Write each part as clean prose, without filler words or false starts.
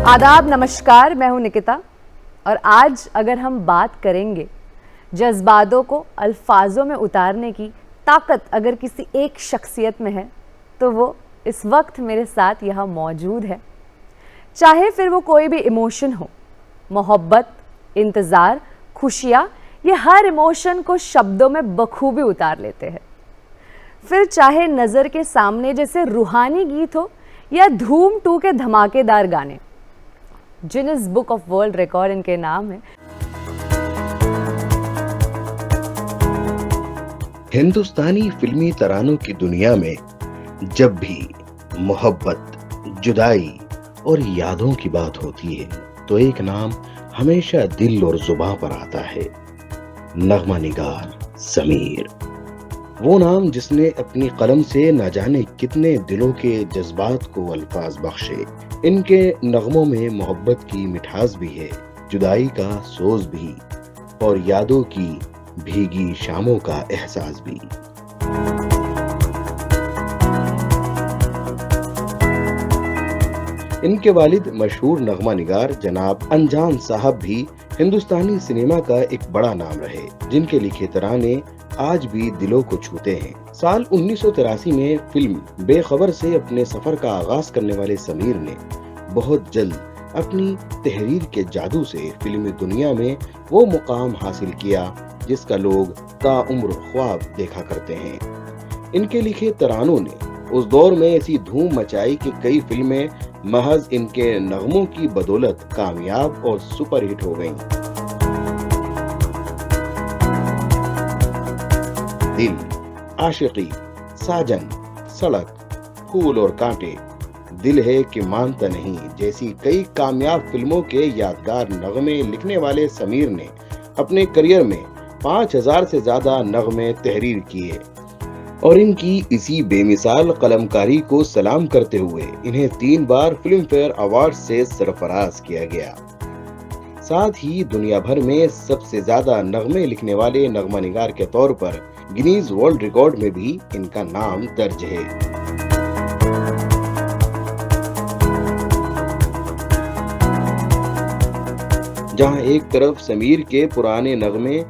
आदाब, नमस्कार। मैं हूं निकिता और आज अगर हम बात करेंगे जज्बातों को अल्फाजों में उतारने की ताकत अगर किसी एक शख्सियत में है तो वो इस वक्त मेरे साथ यहाँ मौजूद है। चाहे फिर वो कोई भी इमोशन हो, मोहब्बत, इंतज़ार, खुशियाँ, ये हर इमोशन को शब्दों में बखूबी उतार लेते हैं। फिर चाहे नज़र के सामने जैसे रूहानी गीत हो या धूम 2 के धमाकेदार गाने, Guinness book of world record इनके नाम है। हिंदुस्तानी फिल्मी तरानों की दुनिया में जब भी मोहब्बत, जुदाई और यादों की बात होती है तो एक नाम हमेशा दिल और जुबां पर आता है, नगमा निगार समीर। वो नाम जिसने अपनी कलम से न जाने कितने दिलों के जज्बात को अल्फाज बख्शे। इनके नगमों में मोहब्बत की मिठास भी है, जुदाई का सोज भी और यादों की भीगी शामों का एहसास भी। इनके वालिद मशहूर नगमा निगार जनाब अनजान साहब भी हिंदुस्तानी सिनेमा का एक बड़ा नाम रहे, जिनके लिखे तराने आज भी दिलों को छूते हैं। साल 1983 में फिल्म बेखबर से अपने सफर का आगाज करने वाले समीर ने बहुत जल्द अपनी तहरीर के जादू से फिल्मी दुनिया में वो मुकाम हासिल किया जिसका लोग ताउम्र ख्वाब देखा करते हैं। इनके लिखे तरानों ने उस दौर में ऐसी धूम मचाई कि कई फिल्में महज इनके नगमों की बदौलत कामयाब और सुपरहिट हो गईं। दिल, आशिकी, साजन, सड़क, फूल और कांटे, दिल है कि मानता नहीं जैसी कई कामयाब फिल्मों के यादगार नगमे लिखने वाले समीर ने अपने करियर में 5000 से ज्यादा नगमे तहरीर किए और इनकी इसी बेमिसाल कलमकारी को सलाम करते हुए इन्हें 3 बार फिल्म फेयर अवार्ड से सरफराज किया गया। साथ ही दुनिया भर में सबसे ज्यादा नगमे लिखने वाले नगमा निगार के तौर पर गिनीज वर्ल्ड रिकॉर्ड में भी इनका नाम दर्ज है। जहां एक तरफ समीर के पुराने नगमे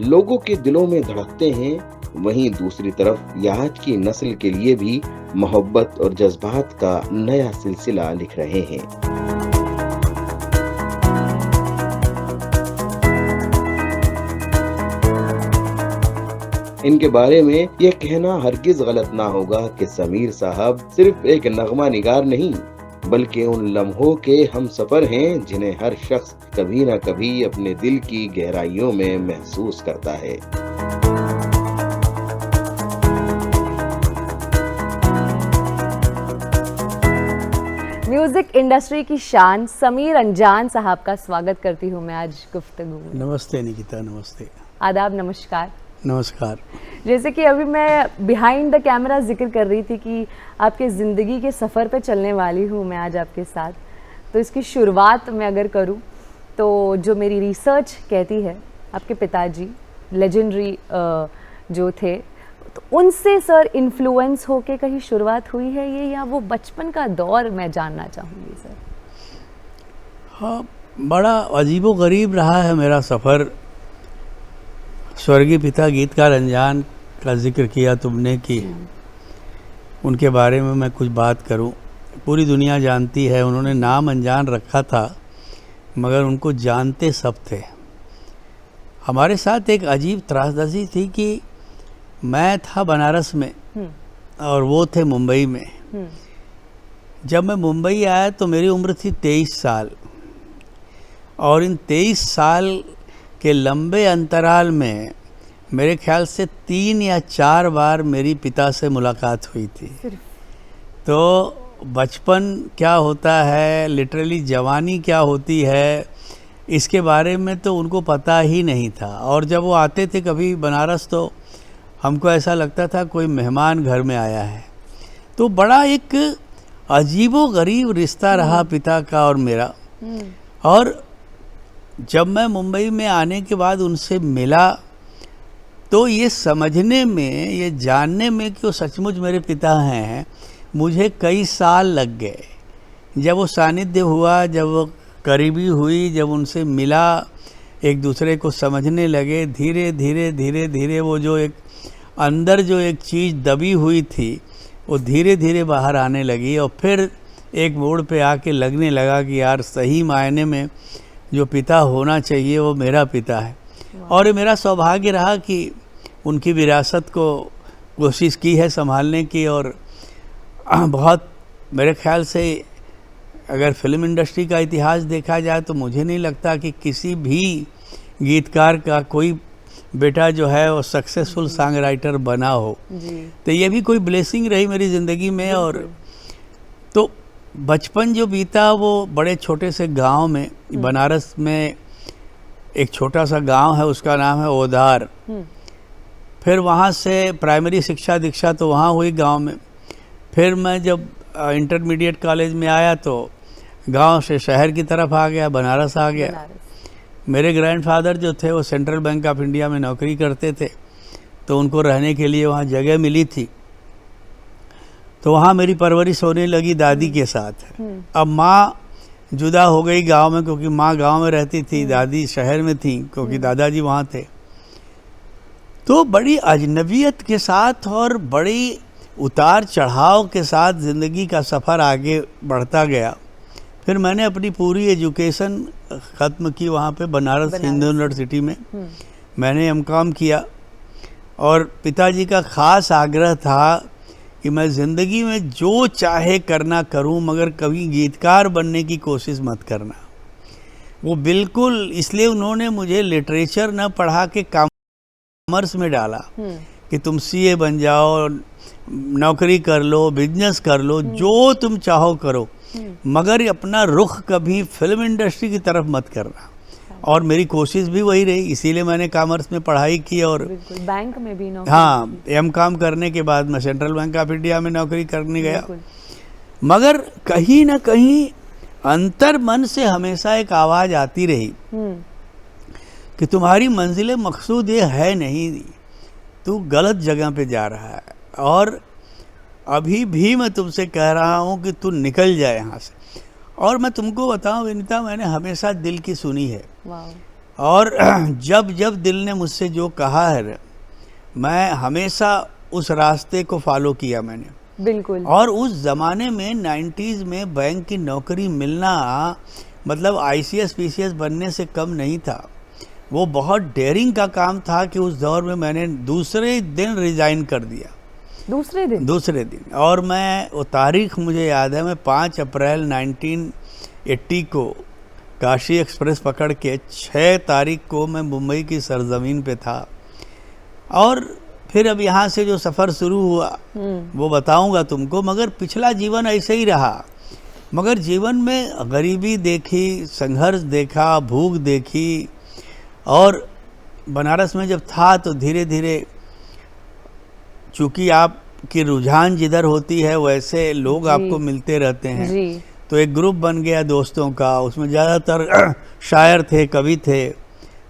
लोगों के दिलों में धड़कते हैं, वहीं दूसरी तरफ आज की नस्ल के लिए भी मोहब्बत और जज्बात का नया सिलसिला लिख रहे हैं। इनके बारे में यह कहना हरगिज गलत ना होगा कि समीर साहब सिर्फ एक नगमा निगार नहीं बल्कि उन लम्हों के हम सफर हैं जिन्हें हर शख्स कभी न कभी अपने दिल की गहराइयों में महसूस करता है। म्यूजिक इंडस्ट्री की शान समीर अनजान साहब का स्वागत करती हूँ मैं आज गुफ्तगू में। नमस्ते निकिता। नमस्ते। आदाब, नमस्कार। नमस्कार। जैसे कि अभी मैं बिहाइंड द कैमरा जिक्र कर रही थी कि आपके ज़िंदगी के सफ़र पे चलने वाली हूँ मैं आज आपके साथ, तो इसकी शुरुआत मैं अगर करूँ तो जो मेरी रिसर्च कहती है आपके पिताजी लेजेंडरी जो थे, तो उनसे सर इन्फ्लुएंस होके कहीं शुरुआत हुई है ये, या वो बचपन का दौर मैं जानना चाहूँगी सर। हाँ, बड़ा अजीबोगरीब रहा है मेरा सफ़र। स्वर्गीय पिता गीतकार अनजान का जिक्र किया तुमने कि उनके बारे में मैं कुछ बात करूं। पूरी दुनिया जानती है, उन्होंने नाम अनजान रखा था मगर उनको जानते सब थे। हमारे साथ एक अजीब त्रासदी थी कि मैं था बनारस में और वो थे मुंबई में। जब मैं मुंबई आया तो मेरी उम्र थी 23 साल और इन 23 साल के लंबे अंतराल में मेरे ख्याल से 3 या 4 बार मेरी पिता से मुलाकात हुई थी। तो बचपन क्या होता है, लिटरली जवानी क्या होती है, इसके बारे में तो उनको पता ही नहीं था। और जब वो आते थे कभी बनारस तो हमको ऐसा लगता था कोई मेहमान घर में आया है। तो बड़ा एक अजीबोगरीब रिश्ता रहा पिता का और मेरा। और जब मैं मुंबई में आने के बाद उनसे मिला तो ये समझने में, ये जानने में कि वो सचमुच मेरे पिता हैं, मुझे कई साल लग गए जब वो सानिध्य हुआ, जब वो करीबी हुई, जब उनसे मिला, एक दूसरे को समझने लगे, धीरे धीरे धीरे धीरे वो जो एक अंदर जो एक चीज़ दबी हुई थी वो धीरे धीरे बाहर आने लगी। और फिर एक मोड़ पे आके लगने लगा कि यार सही मायने में जो पिता होना चाहिए वो मेरा पिता है। और ये मेरा सौभाग्य रहा कि उनकी विरासत को कोशिश की है संभालने की। और बहुत मेरे ख्याल से अगर फिल्म इंडस्ट्री का इतिहास देखा जाए तो मुझे नहीं लगता कि किसी भी गीतकार का कोई बेटा जो है वो सक्सेसफुल सॉन्ग राइटर बना हो। तो ये भी कोई ब्लेसिंग रही मेरी ज़िंदगी में। और तो बचपन जो बीता वो बड़े छोटे से गांव में, बनारस में एक छोटा सा गांव है, उसका नाम है ओधार। फिर वहाँ से प्राइमरी शिक्षा दीक्षा तो वहाँ हुई गांव में। फिर मैं जब इंटरमीडिएट कॉलेज में आया तो गांव से शहर की तरफ आ गया, बनारस आ गया। मेरे ग्रैंडफादर जो थे वो सेंट्रल बैंक ऑफ इंडिया में नौकरी करते थे, तो उनको रहने के लिए वहाँ जगह मिली थी। तो वहाँ मेरी परवरिश होने लगी दादी के साथ। अब माँ जुदा हो गई गांव में, क्योंकि माँ गांव में रहती थी, दादी शहर में थी क्योंकि दादाजी वहाँ थे। तो बड़ी अजनबियत के साथ और बड़ी उतार चढ़ाव के साथ ज़िंदगी का सफ़र आगे बढ़ता गया। फिर मैंने अपनी पूरी एजुकेशन ख़त्म की वहाँ पे बनारस हिंदू यूनिवर्सिटी में। मैंने एमकॉम किया और पिताजी का ख़ास आग्रह था कि मैं ज़िंदगी में जो चाहे करना करूं, मगर कभी गीतकार बनने की कोशिश मत करना। वो बिल्कुल, इसलिए उन्होंने मुझे लिटरेचर न पढ़ा के कॉमर्स में डाला कि तुम सीए बन जाओ, नौकरी कर लो, बिजनेस कर लो, जो तुम चाहो करो, मगर अपना रुख कभी फिल्म इंडस्ट्री की तरफ मत करना। और मेरी कोशिश भी वही रही, इसीलिए मैंने कॉमर्स में पढ़ाई की और बैंक में भी नौकरी। हाँ, एमकॉम करने के बाद मैं सेंट्रल बैंक ऑफ इंडिया में नौकरी करने गया। मगर कहीं ना कहीं अंतर मन से हमेशा एक आवाज़ आती रही कि तुम्हारी मंजिल मकसूद ये है नहीं, तू गलत जगह पे जा रहा है। और अभी भी मैं तुमसे कह रहा हूँ कि तू निकल जाए यहाँ से। और मैं तुमको बताऊँ विनीता, मैंने हमेशा दिल की सुनी है। और जब जब दिल ने मुझसे जो कहा है, मैं हमेशा उस रास्ते को फॉलो किया मैंने। बिल्कुल। और उस ज़माने में 90s में बैंक की नौकरी मिलना मतलब ICS PCS बनने से कम नहीं था। वो बहुत डेयरिंग का काम था कि उस दौर में मैंने दूसरे दिन रिज़ाइन कर दिया। दूसरे दिन। और मैं वो तारीख़ मुझे याद है, मैं 5 अप्रैल 1980 को काशी एक्सप्रेस पकड़ के 6 तारीख को मैं मुंबई की सरजमीन पे था। और फिर अब यहाँ से जो सफ़र शुरू हुआ वो बताऊँगा तुमको। मगर पिछला जीवन ऐसे ही रहा। मगर जीवन में गरीबी देखी, संघर्ष देखा, भूख देखी। और बनारस में जब था तो धीरे धीरे, चूँकि आपकी रुझान जिधर होती है वैसे लोग आपको मिलते रहते हैं जी। तो एक ग्रुप बन गया दोस्तों का, उसमें ज़्यादातर शायर थे, कवि थे।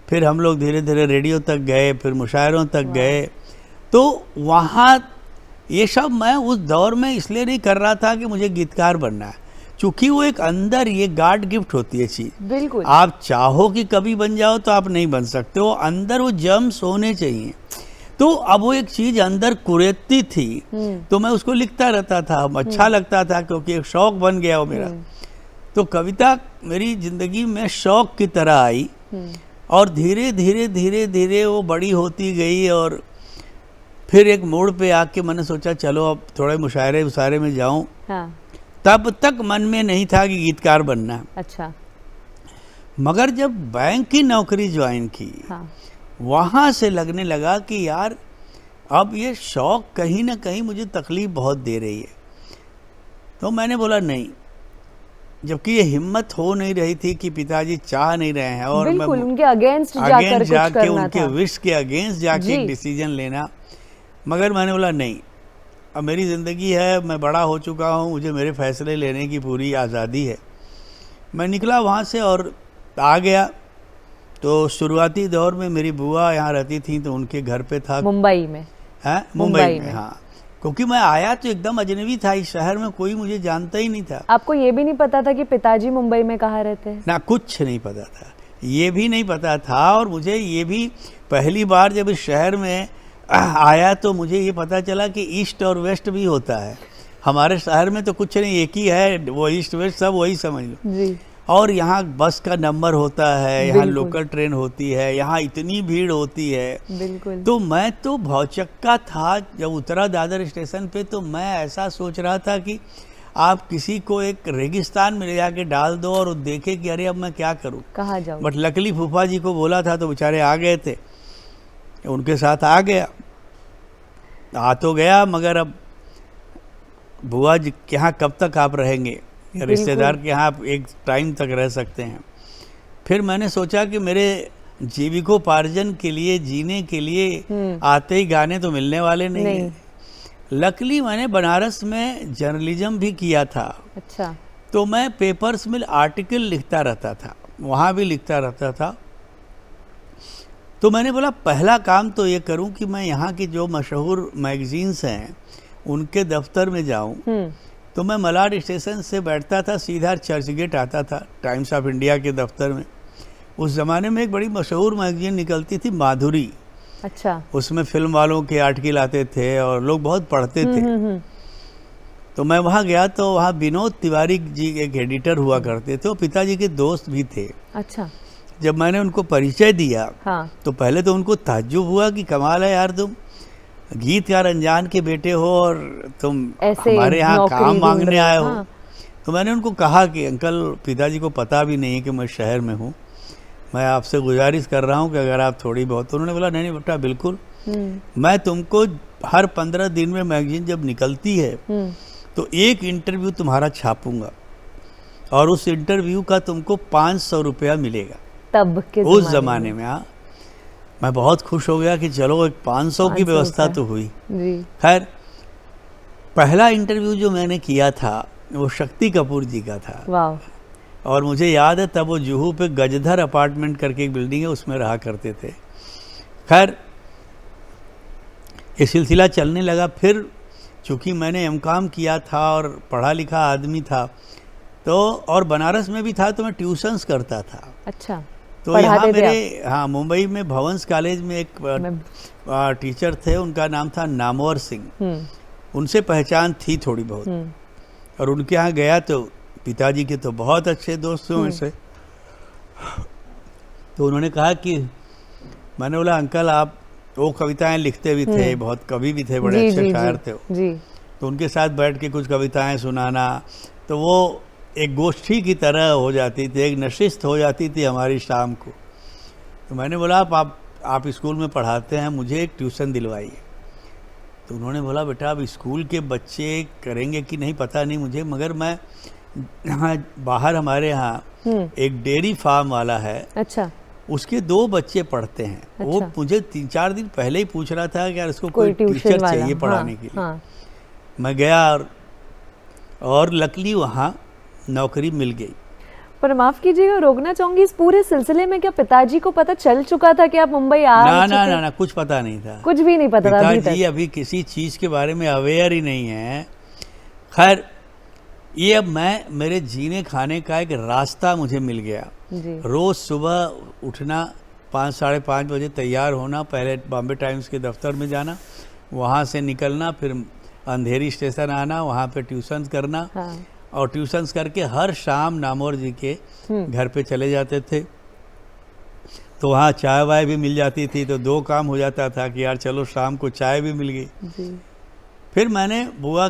फिर हम लोग धीरे धीरे रेडियो तक गए, फिर मुशायरों तक गए। तो वहाँ ये सब मैं उस दौर में इसलिए नहीं कर रहा था कि मुझे गीतकार बनना है, चूँकि वो एक अंदर ये गॉड गिफ्ट होती है चीज़। बिल्कुल। आप चाहो कि कभी बन जाओ तो आप नहीं बन सकते हो, अंदर वो जम्स होने चाहिए। तो अब वो एक चीज़ अंदर कुरेदती थी, तो मैं उसको लिखता रहता था। अच्छा लगता था क्योंकि एक शौक़ बन गया वो मेरा। तो कविता मेरी ज़िंदगी में शौक़ की तरह आई और धीरे धीरे धीरे धीरे वो बड़ी होती गई। और फिर एक मोड़ पे आके मैंने सोचा चलो अब थोड़े मुशायरे में जाऊं। हाँ। तब तक मन में नहीं था कि गीतकार बनना है। अच्छा। मगर जब बैंक की नौकरी ज्वाइन की, हाँ। वहाँ से लगने लगा कि यार अब ये शौक़ कहीं ना कहीं मुझे तकलीफ़ बहुत दे रही है। तो मैंने बोला नहीं, जबकि ये हिम्मत हो नहीं रही थी कि पिताजी चाह नहीं रहे हैं और मैं उनके अगेंस्ट जाके उनके विश के अगेंस्ट जाके एक डिसीजन लेना। मगर मैंने बोला नहीं, अब मेरी ज़िंदगी है, मैं बड़ा हो चुका हूँ, मुझे मेरे फैसले लेने की पूरी आज़ादी है। मैं निकला वहाँ से और आ गया। तो शुरुआती दौर में मेरी बुआ यहाँ रहती थी, तो उनके घर पे था मुंबई में। है मुंबई में, हाँ। क्योंकि मैं आया तो एकदम अजनबी था, इस शहर में कोई मुझे जानता ही नहीं था। आपको ये भी नहीं पता था कि पिताजी मुंबई में कहाँ रहते हैं? ना, कुछ नहीं पता था, ये भी नहीं पता था। और मुझे ये भी पहली बार जब इस शहर में आया तो मुझे ये पता चला कि ईस्ट और वेस्ट भी होता है। हमारे शहर में तो कुछ नहीं, एक ही है, वो ईस्ट वेस्ट सब वही समझ लो जी। और यहाँ बस का नंबर होता है, यहाँ बिल्कुल। लोकल ट्रेन होती है, यहाँ इतनी भीड़ होती है। बिल्कुल। तो मैं तो भौचक्का था जब उतरा दादर स्टेशन पे, तो मैं ऐसा सोच रहा था कि आप किसी को एक रेगिस्तान में ले जाके डाल दो और देखे कि अरे अब मैं क्या करूं, कहाँ जाऊँ? बट लकली फूफा जी को बोला था तो बेचारे आ गए थे, उनके साथ आ गया, आ तो गया, मगर अब बुआ जी के यहाँ कब तक आप रहेंगे, रिश्तेदार के यहाँ आप एक टाइम तक रह सकते हैं। फिर मैंने सोचा कि मेरे जीविकोपार्जन के लिए, जीने के लिए आते ही गाने तो मिलने वाले नहीं हैं। लकली मैंने बनारस में जर्नलिज्म भी किया था। अच्छा। तो मैं पेपर्स में आर्टिकल लिखता रहता था, वहाँ भी लिखता रहता था। तो मैंने बोला पहला काम तो ये करूं कि मैं यहाँ की जो मशहूर मैगजीन्स हैं उनके दफ्तर में जाऊं। तो मैं मलाड स्टेशन से बैठता था, सीधा चर्च गेट आता था टाइम्स ऑफ इंडिया के दफ्तर में। उस ज़माने में एक बड़ी मशहूर मैगजीन निकलती थी, माधुरी। अच्छा। उसमें फिल्म वालों के आर्टिकल आते थे और लोग बहुत पढ़ते थे। तो मैं वहाँ गया तो वहाँ विनोद तिवारी जी एक एडिटर हुआ करते थे, वो पिताजी के दोस्त भी थे। अच्छा। जब मैंने उनको परिचय दिया हाँ। तो पहले तो उनको ताज्जुब हुआ कि कमाल है यार, तुम गीतकार अनजान के बेटे हो और तुम हमारे यहाँ काम मांगने आए हो। हाँ। तो मैंने उनको कहा कि अंकल, पिताजी को पता भी नहीं है कि मैं शहर में हूँ, मैं आपसे गुजारिश कर रहा हूँ कि अगर आप थोड़ी बहुत। तो उन्होंने बोला नहीं बेटा बिल्कुल, मैं तुमको हर 15 दिन में मैगजीन जब निकलती है तो एक इंटरव्यू तुम्हारा छापूंगा और उस इंटरव्यू का तुमको 500 रुपया मिलेगा। तब के उस जमाने में। हाँ, मैं बहुत खुश हो गया कि चलो एक 500 की व्यवस्था तो हुई। खैर, पहला इंटरव्यू जो मैंने किया था वो शक्ति कपूर जी का था। वाह। और मुझे याद है तब वो जुहू पे गजधर अपार्टमेंट करके एक बिल्डिंग है, उसमें रहा करते थे। खैर, ये सिलसिला चलने लगा। फिर चूँकि मैंने एमकॉम किया था और पढ़ा लिखा आदमी था, तो और बनारस में भी था, तो मैं ट्यूशन्स करता था। अच्छा। तो यहाँ मेरे, हाँ, मुंबई में भवंस कॉलेज में एक टीचर थे, उनका नाम था नामवर सिंह। उनसे पहचान थी थोड़ी बहुत। और उनके यहाँ गया तो पिताजी के तो बहुत अच्छे दोस्तों में से। तो उन्होंने कहा कि, मैंने बोला अंकल आप वो कविताएं लिखते भी थे, बहुत कवि भी थे, बड़े अच्छे शायर थे जी। तो उनके साथ बैठ के कुछ कविताएं सुनाना, तो वो एक गोष्ठी की तरह हो जाती थी, एक नशिस्त हो जाती थी हमारी शाम को। तो मैंने बोला आप स्कूल में पढ़ाते हैं, मुझे एक ट्यूशन दिलवाइए। तो उन्होंने बोला बेटा अब स्कूल के बच्चे करेंगे कि नहीं पता नहीं मुझे, मगर मैं यहाँ बाहर हमारे यहाँ एक डेयरी फार्म वाला है। अच्छा। उसके 2 बच्चे पढ़ते हैं। अच्छा। वो मुझे 3-4 दिन पहले ही पूछ रहा था कि यार इसको कोई टीचर चाहिए पढ़ाने के लिए। हाँ। मैं गया और लकीली वहाँ नौकरी मिल गई। पर माफ कीजिएगा, रोकना चाहूंगी, इस पूरे सिलसिले में क्या पिताजी को पता चल चुका था कि आप मुंबई आ चुके? ना, कुछ पता नहीं था, कुछ भी नहीं पता था। पिताजी अभी किसी चीज के बारे में अवेयर ही नहीं है। खैर, ये अब मेरे जीने खाने का एक रास्ता मुझे मिल गया। रोज सुबह उठना, 5-5:30 बजे तैयार होना, पहले बॉम्बे टाइम्स के दफ्तर में जाना, वहाँ से निकलना, फिर अंधेरी स्टेशन आना, वहाँ पे ट्यूशन करना। हाँ। और ट्यूशन्स करके हर शाम नामोर जी के घर पे चले जाते थे। तो वहाँ चाय वाय भी मिल जाती थी, तो 2 काम हो जाता था कि यार चलो शाम को चाय भी मिल गई। फिर मैंने बुआ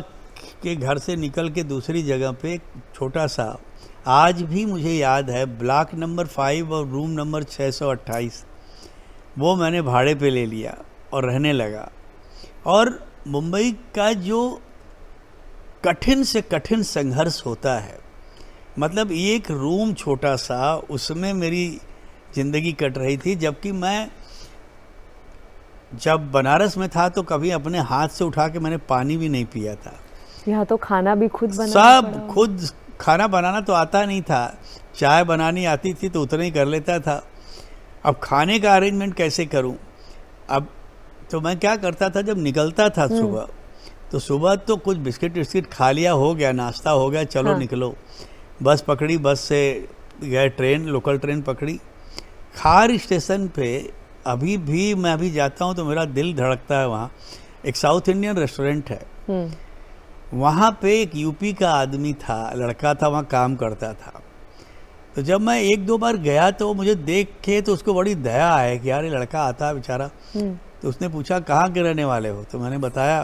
के घर से निकल के दूसरी जगह पे एक छोटा सा, आज भी मुझे याद है, ब्लॉक नंबर 5 और रूम नंबर 628, वो मैंने भाड़े पे ले लिया और रहने लगा। और मुंबई का जो कठिन से कठिन संघर्ष होता है, मतलब एक रूम छोटा सा, उसमें मेरी ज़िंदगी कट रही थी। जबकि मैं जब बनारस में था तो कभी अपने हाथ से उठा के मैंने पानी भी नहीं पिया था। यहाँ तो खाना भी खुद बनाना, सब खुद। खाना बनाना तो आता नहीं था, चाय बनानी आती थी तो उतना ही कर लेता था। अब खाने का अरेंजमेंट कैसे करूं? अब तो मैं क्या करता था, जब निकलता था सुबह तो सुबह तो कुछ बिस्किट विस्किट खा लिया, हो गया नाश्ता हो गया, चलो हाँ। निकलो। बस पकड़ी, बस से गए ट्रेन, लोकल ट्रेन पकड़ी। खार स्टेशन पे अभी भी मैं अभी जाता हूँ तो मेरा दिल धड़कता है। वहाँ एक साउथ इंडियन रेस्टोरेंट है, वहाँ पे एक यूपी का आदमी था, लड़का था, वहाँ काम करता था। तो जब मैं एक दो बार गया तो वो मुझे देख के तो उसको बड़ी दया है कि यार ये लड़का आता है बेचारा। तो उसने पूछा कहाँ के रहने वाले हो, तो मैंने बताया।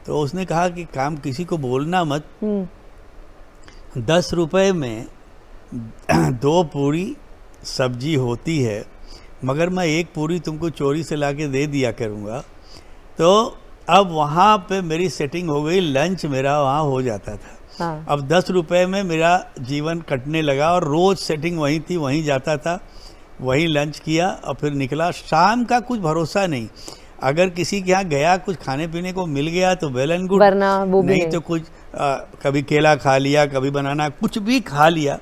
तो उसने कहा कि काम किसी को बोलना मत, 10 रुपए में 2 पूरी सब्जी होती है, मगर मैं 1 पूरी तुमको चोरी से लाके दे दिया करूँगा। तो अब वहाँ पे मेरी सेटिंग हो गई, लंच मेरा वहाँ हो जाता था। हाँ। अब 10 रुपए में मेरा जीवन कटने लगा और रोज़ सेटिंग वहीं थी, वहीं जाता था, वहीं लंच किया और फिर निकला। शाम का कुछ भरोसा नहीं, अगर किसी के यहाँ गया कुछ खाने पीने को मिल गया तो वेल एंड गुड, वरना वो भी नहीं तो कुछ कभी केला खा लिया, कभी बनाना, कुछ भी खा लिया,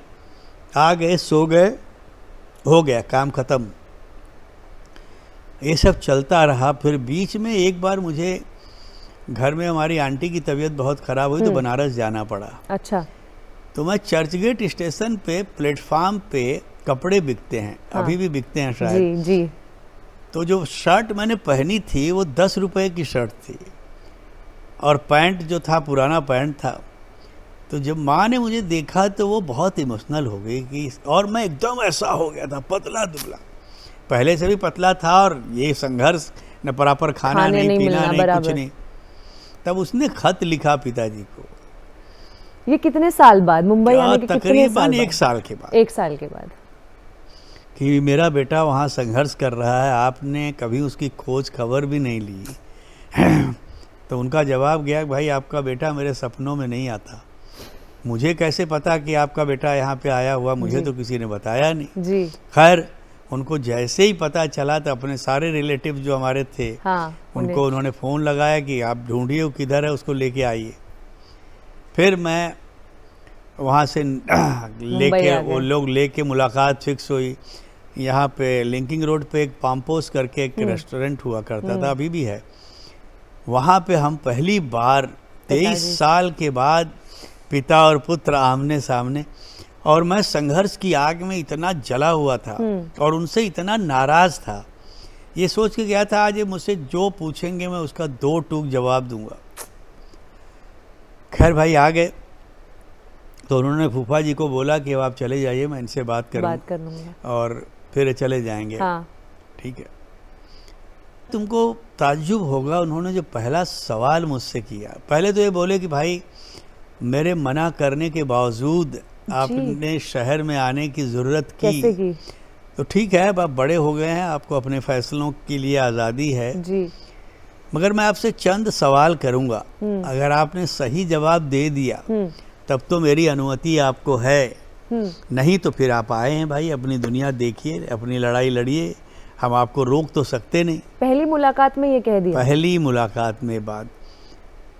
आ गए, सो गए, हो गया, काम ख़त्म। ये सब चलता रहा। फिर बीच में एक बार मुझे घर में हमारी आंटी की तबीयत बहुत ख़राब हुई तो बनारस जाना पड़ा। अच्छा। तो मैं चर्चगेट स्टेशन पे प्लेटफार्म पे कपड़े बिकते हैं, हाँ। अभी भी बिकते हैं शायद। जी जी। तो जो शर्ट मैंने पहनी थी वो 10 रुपए की शर्ट थी और पैंट जो था पुराना पैंट था। तो जब माँ ने मुझे देखा तो वो बहुत इमोशनल हो गई कि, और मैं एकदम ऐसा हो गया था, पतला दुबला, पहले से भी पतला था और ये संघर्ष, न प्रॉपर खाना खाने नहीं नहीं पीना मिलना, नहीं, कुछ बराबर। नहीं। तब उसने खत लिखा पिताजी को। ये कितने साल बाद, मुंबई आने के कितने साल तकरीबन बाद? 1 साल के बाद, 1 साल के बाद। कि मेरा बेटा वहाँ संघर्ष कर रहा है, आपने कभी उसकी खोज खबर भी नहीं ली। तो उनका जवाब गया, भाई आपका बेटा मेरे सपनों में नहीं आता, मुझे कैसे पता कि आपका बेटा यहाँ पे आया हुआ, मुझे तो किसी ने बताया नहीं। जी। खैर उनको जैसे ही पता चला तो अपने सारे रिलेटिव जो हमारे थे, हाँ, उनको उन्होंने फ़ोन लगाया कि आप ढूंढिए वो किधर है, उसको लेके आइए। फिर मैं वहाँ से लेके, वो लोग लेके मुलाकात फिक्स हुई। यहाँ पे लिंकिंग रोड पे एक पाम्पोस करके एक रेस्टोरेंट हुआ करता था, अभी भी है। वहाँ पे हम पहली बार 23 साल के बाद पिता और पुत्र आमने सामने, और मैं संघर्ष की आग में इतना जला हुआ था और उनसे इतना नाराज था, ये सोच के गया था आज ये मुझसे जो पूछेंगे मैं उसका 2 टूक जवाब दूंगा। खैर भाई आ गए तो उन्होंने फूफा जी को बोला कि अब आप चले जाइए, मैं इनसे बात कर लूँगा और फिर चले जाएंगे। हाँ। ठीक है। तुमको ताज्जुब होगा, उन्होंने जो पहला सवाल मुझसे किया, पहले तो ये बोले कि भाई मेरे मना करने के बावजूद आपने शहर में आने की ज़रूरत कैसे की? तो ठीक है, अब आप बड़े हो गए हैं, आपको अपने फैसलों के लिए आज़ादी है जी। मगर मैं आपसे चंद सवाल करूंगा, अगर आपने सही जवाब दे दिया तब तो मेरी अनुमति आपको है, नहीं तो फिर आप आए हैं भाई, अपनी दुनिया देखिए, अपनी लड़ाई लड़िए, हम आपको रोक तो सकते नहीं। पहली मुलाकात में ये कह दिया? पहली मुलाकात में बात।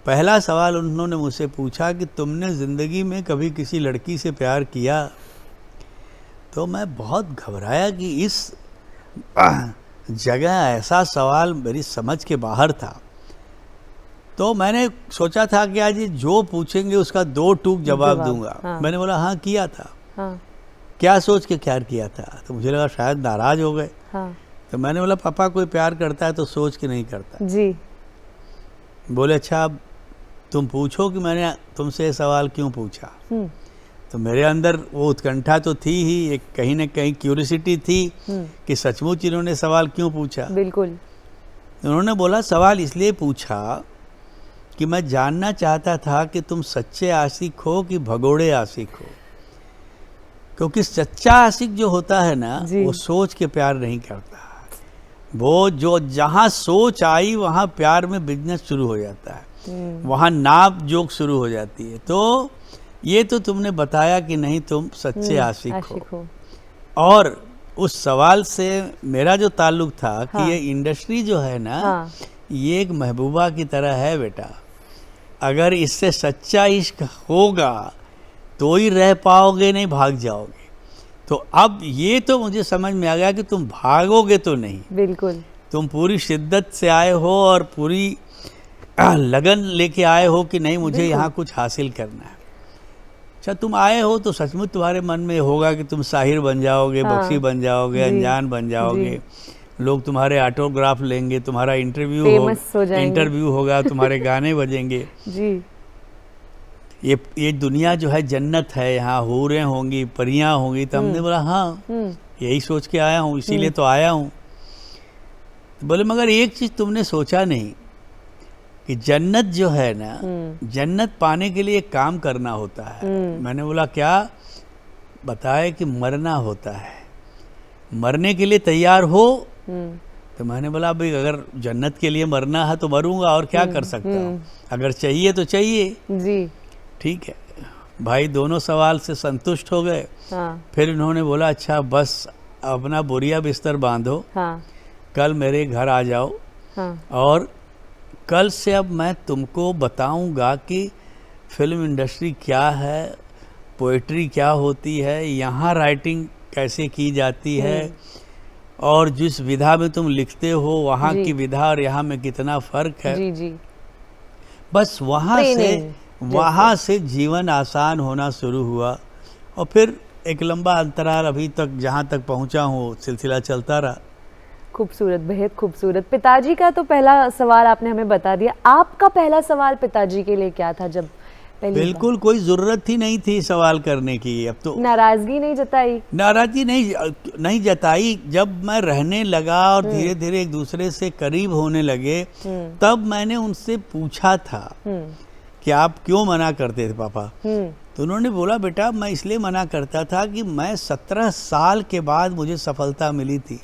पहला सवाल उन्होंने मुझसे पूछा कि तुमने ज़िंदगी में कभी किसी लड़की से प्यार किया? तो मैं बहुत घबराया कि इस जगह ऐसा सवाल मेरी समझ के बाहर था। तो मैंने सोचा था कि आज ये जो पूछेंगे उसका 2 टूक जवाब दूंगा। हाँ। मैंने बोला हाँ किया था। हाँ। क्या सोच के क्या किया था? तो मुझे लगा शायद नाराज़ हो गए। हाँ। तो मैंने बोला पापा कोई प्यार करता है तो सोच के नहीं करता। जी। बोले अच्छा अब तुम पूछो कि मैंने तुमसे ये सवाल क्यों पूछा। तो मेरे अंदर वो उत्कंठा तो थी ही, एक कहीं ना कहीं क्यूरियोसिटी थी कि सचमुच इन्होंने सवाल क्यों पूछा। बिल्कुल। उन्होंने बोला सवाल इसलिए पूछा कि मैं जानना चाहता था कि तुम सच्चे आशिक हो कि भगोड़े आशिक हो, क्योंकि सच्चा आशिक जो होता है ना वो सोच के प्यार नहीं करता, वो जो जहाँ सोच आई वहाँ प्यार में बिजनेस शुरू हो जाता है, वहाँ नाप जोक शुरू हो जाती है। तो ये तो तुमने बताया कि नहीं तुम सच्चे आशिक हो। और उस सवाल से मेरा जो ताल्लुक था कि ये इंडस्ट्री जो है ना ये एक महबूबा की तरह है बेटा, अगर इससे सच्चा इश्क होगा तो ही रह पाओगे, नहीं भाग जाओगे। तो अब ये तो मुझे समझ में आ गया कि तुम भागोगे तो नहीं, बिल्कुल, तुम पूरी शिद्दत से आए हो और पूरी लगन लेके आए हो कि नहीं मुझे यहाँ कुछ हासिल करना है। अच्छा तुम आए हो तो सचमुच तुम्हारे मन में होगा कि तुम साहिर बन जाओगे, हाँ, बख्शी बन जाओगे, जी, अनजान बन जाओगे, लोग तुम्हारे ऑटोग्राफ लेंगे, तुम्हारा फेमस हो जाएंगे। इंटरव्यू होगा, तुम्हारे गाने बजेंगे। जी। ये दुनिया जो है जन्नत है, यहाँ हूरें होंगी, परियां होंगी। तो हमने बोला हाँ यही सोच के आया हूँ, इसीलिए तो आया हूँ। तो बोले मगर एक चीज तुमने सोचा नहीं कि जन्नत जो है ना, जन्नत पाने के लिए एक काम करना होता है। मैंने बोला क्या? बताए कि मरना होता है, मरने के लिए तैयार हो? तो मैंने बोला भाई अगर जन्नत के लिए मरना है तो मरूंगा, और क्या कर सकता हूँ, अगर चाहिए तो चाहिए। जी। ठीक है भाई, दोनों सवाल से संतुष्ट हो गए। हाँ। फिर इन्होंने बोला अच्छा बस अपना बोरिया बिस्तर बांधो, हाँ। कल मेरे घर आ जाओ, हाँ। और कल से अब मैं तुमको बताऊंगा कि फिल्म इंडस्ट्री क्या है, पोएट्री क्या होती है, यहाँ राइटिंग कैसे की जाती है, और जिस विधा में तुम लिखते हो वहाँ की विधा और यहाँ में कितना फर्क है। जी जी। बस वहाँ से जीवन आसान होना शुरू हुआ, और फिर एक लंबा अंतराल अभी तक जहाँ तक पहुँचा हूँ सिलसिला चलता रहा। खूबसूरत, बेहद खूबसूरत। पिताजी का तो पहला सवाल आपने हमें बता दिया, आपका पहला सवाल पिताजी के लिए क्या था जब पहली बिल्कुल कोई जरूरत ही नहीं थी सवाल करने की। अब तो नाराजगी नहीं जताई? नाराजगी नहीं जताई। जब मैं रहने लगा और धीरे धीरे एक दूसरे से करीब होने लगे, तब मैंने उनसे पूछा था कि आप क्यों मना करते थे पापा? तो उन्होंने बोला बेटा मैं इसलिए मना करता था कि मैं 17 साल के बाद मुझे सफलता मिली थी,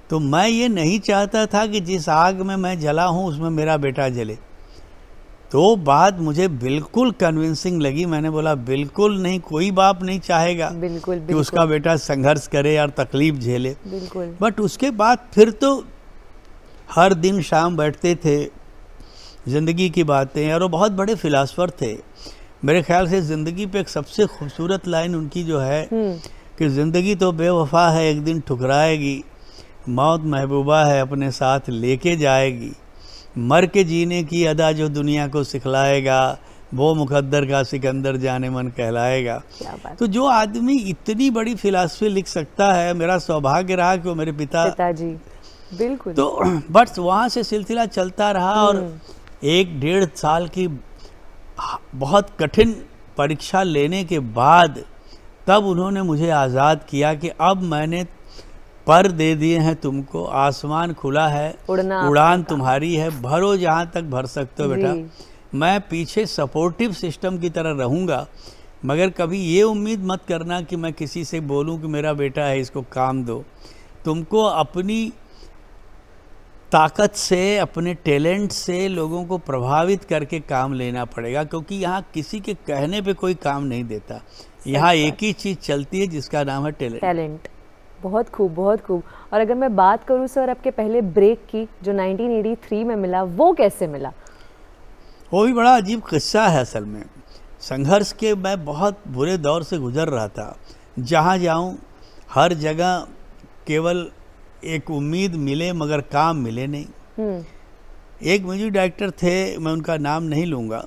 तो मैं ये नहीं चाहता था कि जिस आग में मैं जला हूँ उसमें मेरा बेटा जले। तो बात मुझे बिल्कुल कन्विंसिंग लगी। मैंने बोला बिल्कुल नहीं, कोई बाप नहीं चाहेगा बिल्कुल, कि उसका बेटा संघर्ष करे और तकलीफ झेले। बिल्कुल। बट उसके बाद फिर तो हर दिन शाम बैठते थे, ज़िंदगी की बातें, और वो बहुत बड़े फिलासफर थे। मेरे ख्याल से ज़िंदगी पे एक सबसे खूबसूरत लाइन उनकी जो है कि ज़िंदगी तो बेवफा है एक दिन ठुकराएगी, मौत महबूबा है अपने साथ लेके जाएगी, मर के जीने की अदा जो दुनिया को सिखलाएगा, वो मुकद्दर का सिकंदर जाने मन कहलाएगा। तो जो आदमी इतनी बड़ी फिलासफी लिख सकता है, मेरा सौभाग्य रहा कि वो मेरे पिताजी। बिल्कुल। तो बस वहाँ से सिलसिला चलता रहा, और 1-1.5 साल की बहुत कठिन परीक्षा लेने के बाद तब उन्होंने मुझे आज़ाद किया कि अब मैंने पर दे दिए हैं तुमको, आसमान खुला है, उड़ान तुम्हारी है, भरो जहाँ तक भर सकते हो बेटा। मैं पीछे सपोर्टिव सिस्टम की तरह रहूँगा, मगर कभी ये उम्मीद मत करना कि मैं किसी से बोलूँ कि मेरा बेटा है इसको काम दो। तुमको अपनी ताकत से, अपने टैलेंट से लोगों को प्रभावित करके काम लेना पड़ेगा, क्योंकि यहाँ किसी के कहने पे कोई काम नहीं देता। यहाँ एक ही चीज़ चलती है जिसका नाम है टैलेंट। बहुत खूब, बहुत खूब। और अगर मैं बात करूँ सर आपके पहले ब्रेक की जो 1983 में मिला, वो कैसे मिला? वो भी बड़ा अजीब किस्सा है। असल में संघर्ष के मैं बहुत बुरे दौर से गुजर रहा था। जहाँ जाऊँ हर जगह केवल एक उम्मीद मिले मगर काम मिले नहीं। एक म्यूजिक डायरेक्टर थे, मैं उनका नाम नहीं लूँगा,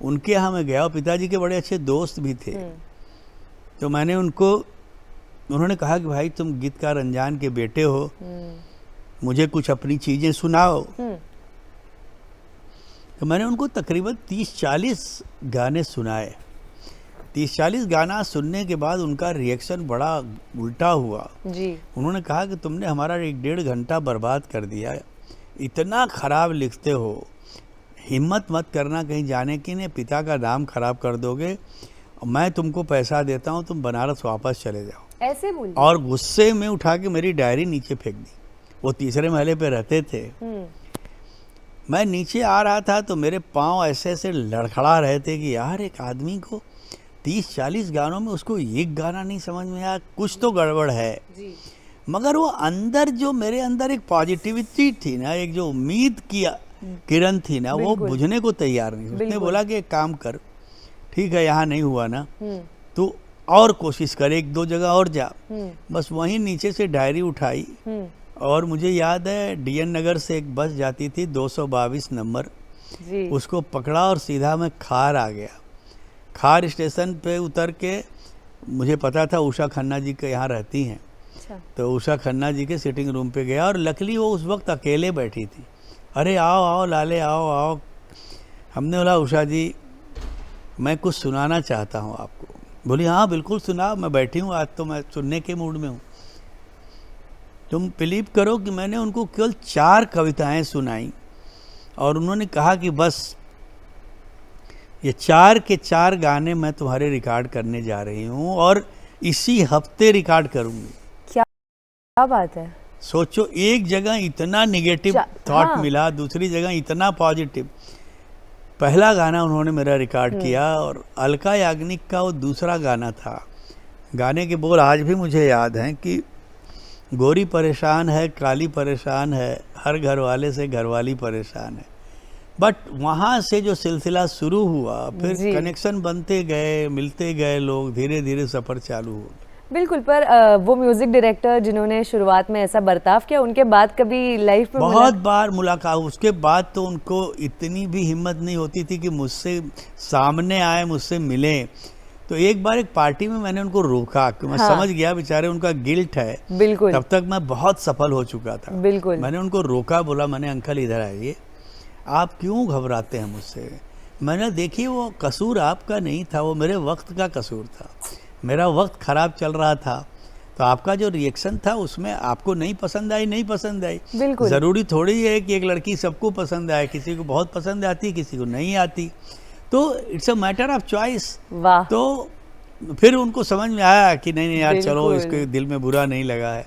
उनके यहाँ मैं गया, पिताजी के बड़े अच्छे दोस्त भी थे। तो मैंने उन्होंने कहा कि भाई तुम गीतकार अनजान के बेटे हो, मुझे कुछ अपनी चीज़ें सुनाओ। तो मैंने उनको तकरीबन 30-40 गाने सुनाए। 30-40 गाना सुनने के बाद उनका रिएक्शन बड़ा उल्टा हुआ जी। उन्होंने कहा कि तुमने हमारा 1-1.5 घंटा बर्बाद कर दिया, इतना ख़राब लिखते हो, हिम्मत मत करना कहीं जाने की, नहीं पिता का नाम खराब कर दोगे, मैं तुमको पैसा देता हूँ, तुम बनारस वापस चले जाओ। ऐसे बोले? और गुस्से में उठा के मेरी डायरी नीचे फेंक दी। वो 3रे महले पे रहते थे। मैं नीचे आ रहा था तो मेरे पाँव ऐसे ऐसे लड़खड़ा रहे थे कि यार एक आदमी को 30-40 गानों में उसको एक गाना नहीं समझ में आया, कुछ तो गड़बड़ है जी। मगर वो अंदर जो मेरे अंदर एक पॉजिटिविटी थी ना, एक जो उम्मीद की किरण थी ना, वो बुझने को तैयार नहीं। उसने बोला कि एक काम कर, ठीक है यहाँ नहीं हुआ ना, तो और कोशिश कर, 1-2 जगह और जा। बस वहीं नीचे से डायरी उठाई और मुझे याद है DN नगर से एक बस जाती थी 222 नंबर, जी। उसको पकड़ा और सीधा मैं खार आ गया। खार स्टेशन पे उतर के मुझे पता था उषा खन्ना जी के यहाँ रहती हैं, अच्छा। तो उषा खन्ना जी के सिटिंग रूम पे गया और लकीली वो उस वक्त अकेले बैठी थी। अरे आओ आओ लाले आओ आओ। हमने बोला उषा जी मैं कुछ सुनाना चाहता हूँ आपको। बोली हाँ बिल्कुल सुनाओ, मैं बैठी हूँ, आज तो मैं सुनने के मूड में हूँ। तुम बिलीव करो कि मैंने उनको केवल 4 कविताएं सुनाई और उन्होंने कहा कि बस ये 4 के 4 गाने मैं तुम्हारे रिकॉर्ड करने जा रही हूँ और इसी हफ्ते रिकॉर्ड करूँगी। क्या बात है। सोचो, एक जगह इतना निगेटिव थॉट हाँ। मिला, दूसरी जगह इतना पॉजिटिव। पहला गाना उन्होंने मेरा रिकॉर्ड किया और अलका याग्निक का वो दूसरा गाना था। गाने के बोल आज भी मुझे याद हैं कि गोरी परेशान है, काली परेशान है, हर घर वाले से घरवाली परेशान है। बट वहाँ से जो सिलसिला शुरू हुआ, फिर कनेक्शन बनते गए, मिलते गए लोग, धीरे धीरे सफ़र चालू हो गया। बिल्कुल। पर वो म्यूजिक डायरेक्टर जिन्होंने शुरुआत में ऐसा बर्ताव किया, उनके बाद कभी लाइफ में बहुत बार मुलाकात, उसके बाद तो उनको इतनी भी हिम्मत नहीं होती थी कि मुझसे सामने आए, मुझसे मिले। तो एक बार एक पार्टी में मैंने उनको रोका कि मैं समझ गया बेचारे उनका गिल्ट है। बिल्कुल। तब तक मैं बहुत सफल हो चुका था। बिल्कुल। मैंने उनको रोका, बोला मैंने अंकल इधर आइए, आप क्यों घबराते हैं मुझसे। मैंने देखिए वो कसूर आपका नहीं था, वो मेरे वक्त का कसूर था। मेरा वक्त ख़राब चल रहा था, तो आपका जो रिएक्शन था उसमें आपको नहीं पसंद आई, नहीं पसंद आई। बिल्कुल। ज़रूरी थोड़ी है कि एक लड़की सबको पसंद आए, किसी को बहुत पसंद आती, किसी को नहीं आती, तो it's a matter of choice. वाह। तो फिर उनको समझ में आया कि नहीं नहीं यार चलो, इसके दिल में बुरा नहीं लगा है,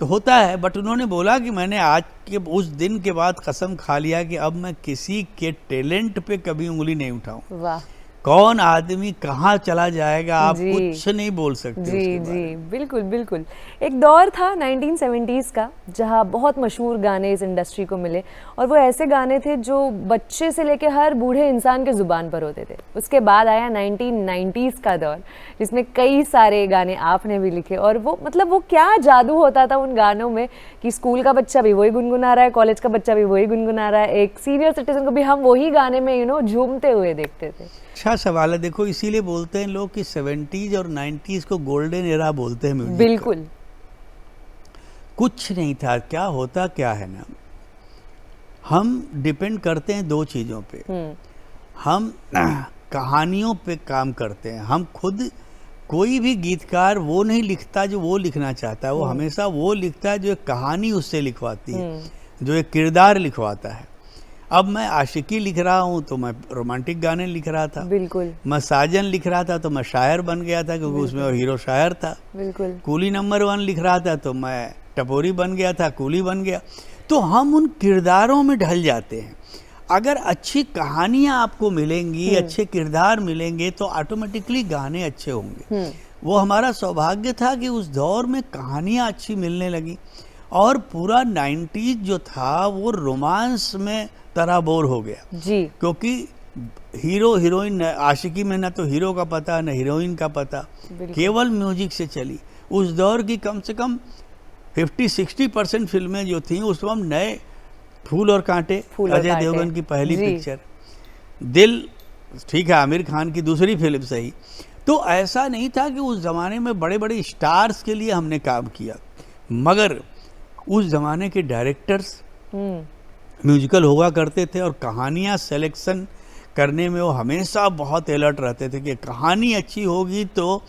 तो होता है। बट उन्होंने बोला कि मैंने आज के उस दिन के बाद कसम खा लिया कि अब मैं किसी के टैलेंट पे कभी उंगली नहीं उठाऊं। वाह। कौन आदमी कहाँ चला जाएगा आप कुछ नहीं बोल सकते। जी जी बिल्कुल बिल्कुल। एक दौर था 1970s का जहाँ बहुत मशहूर गाने इस इंडस्ट्री को मिले, और वो ऐसे गाने थे जो बच्चे से लेके हर बूढ़े इंसान के ज़ुबान पर होते थे। उसके बाद आया 1990s का दौर जिसमें कई सारे गाने आपने भी लिखे, और वो मतलब वो क्या जादू होता था उन गानों में कि स्कूल का बच्चा भी वही गुनगुना रहा है, कॉलेज का बच्चा भी वही गुनगुना रहा है, एक सीनियर सिटीजन को भी हम वही गाने में झूमते हुए देखते थे। अच्छा सवाल है। देखो इसीलिए बोलते हैं लोग कि 70s और 90s को गोल्डन एरा बोलते हैं म्यूजिक। बिल्कुल। कुछ नहीं था, क्या होता क्या है ना, हम डिपेंड करते हैं 2 चीज़ों पे। हम कहानियों पे काम करते हैं। हम खुद, कोई भी गीतकार वो नहीं लिखता जो वो लिखना चाहता है, वो हमेशा वो लिखता है जो एक कहानी उससे लिखवाती है, जो एक किरदार लिखवाता है। अब मैं आशिकी लिख रहा हूँ तो मैं रोमांटिक गाने लिख रहा था। बिल्कुल। मैं साजन लिख रहा था तो मैं शायर बन गया था, क्योंकि उसमें वो हीरो शायर था। बिल्कुल। कूली नंबर 1 लिख रहा था तो मैं टपोरी बन गया था, कूली बन गया। तो हम उन किरदारों में ढल जाते हैं। अगर अच्छी कहानियाँ आपको मिलेंगी, अच्छे किरदार मिलेंगे, तो ऑटोमेटिकली गाने अच्छे होंगे। वो हमारा सौभाग्य था कि उस दौर में कहानियाँ अच्छी मिलने लगी, और पूरा 90s जो था वो रोमांस में तराबोर हो गया जी। क्योंकि हीरो हीरोइन, आशिकी में ना तो हीरो का पता ना हीरोइन का पता, केवल म्यूजिक से चली। उस दौर की कम से कम 50-60% फिल्में जो थीं उस वक्त नए, फूल और कांटे अजय देवगन की पहली पिक्चर, दिल ठीक है आमिर खान की दूसरी फिल्म सही। तो ऐसा नहीं था कि उस ज़माने में बड़े बड़े स्टार्स के लिए हमने काम किया, मगर उस ज़माने के डायरेक्टर्स म्यूजिकल हुआ करते थे, और कहानियाँ सेलेक्शन करने में वो हमेशा बहुत अलर्ट रहते थे कि कहानी अच्छी होगी तो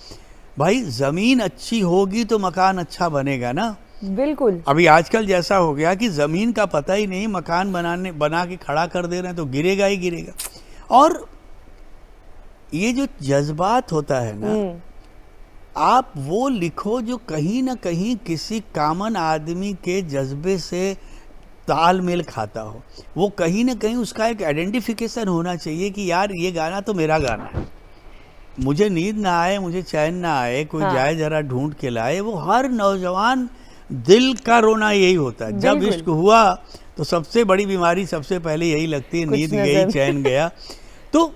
भाई, ज़मीन अच्छी होगी तो मकान अच्छा बनेगा ना। बिल्कुल। अभी आजकल जैसा हो गया कि ज़मीन का पता ही नहीं, मकान बना के खड़ा कर दे रहे हैं तो गिरेगा ही गिरेगा। और ये जो जज्बात होता है ना, आप वो लिखो जो कहीं ना कहीं किसी कॉमन आदमी के जज्बे से तालमेल खाता हो। वो कहीं ना कहीं उसका एक आइडेंटिफिकेशन होना चाहिए कि यार ये गाना तो मेरा गाना है। मुझे नींद ना आए, मुझे चैन ना आए, कोई जाए जरा ढूंढ के लाए, वो हर नौजवान दिल का रोना यही होता है। जब इश्क हुआ तो सबसे बड़ी बीमारी सबसे पहले यही लगती है, नींद गई, चैन गया। तो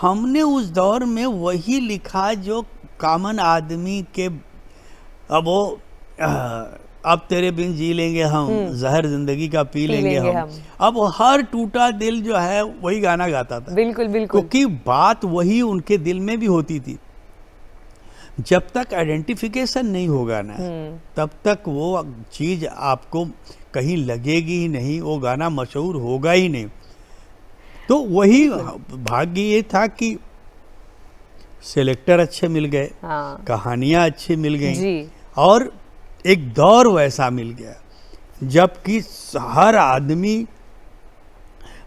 हमने उस दौर में वही लिखा जो कॉमन आदमी के, अब वो अब तेरे बिन जी लेंगे हम, जहर जिंदगी का पी लेंगे हम। अब हर टूटा दिल जो है वही गाना गाता था। बिल्कुल बिल्कुल। क्योंकि बात वही उनके दिल में भी होती थी। जब तक आइडेंटिफिकेशन नहीं होगा ना, तब तक वो चीज आपको कहीं लगेगी ही नहीं, वो गाना मशहूर होगा ही नहीं। तो वही भाग्य ये था कि सिलेक्टर अच्छे मिल गए, हाँ। कहानियां अच्छी मिल गई जी। और एक दौर वैसा मिल गया जबकि हर आदमी,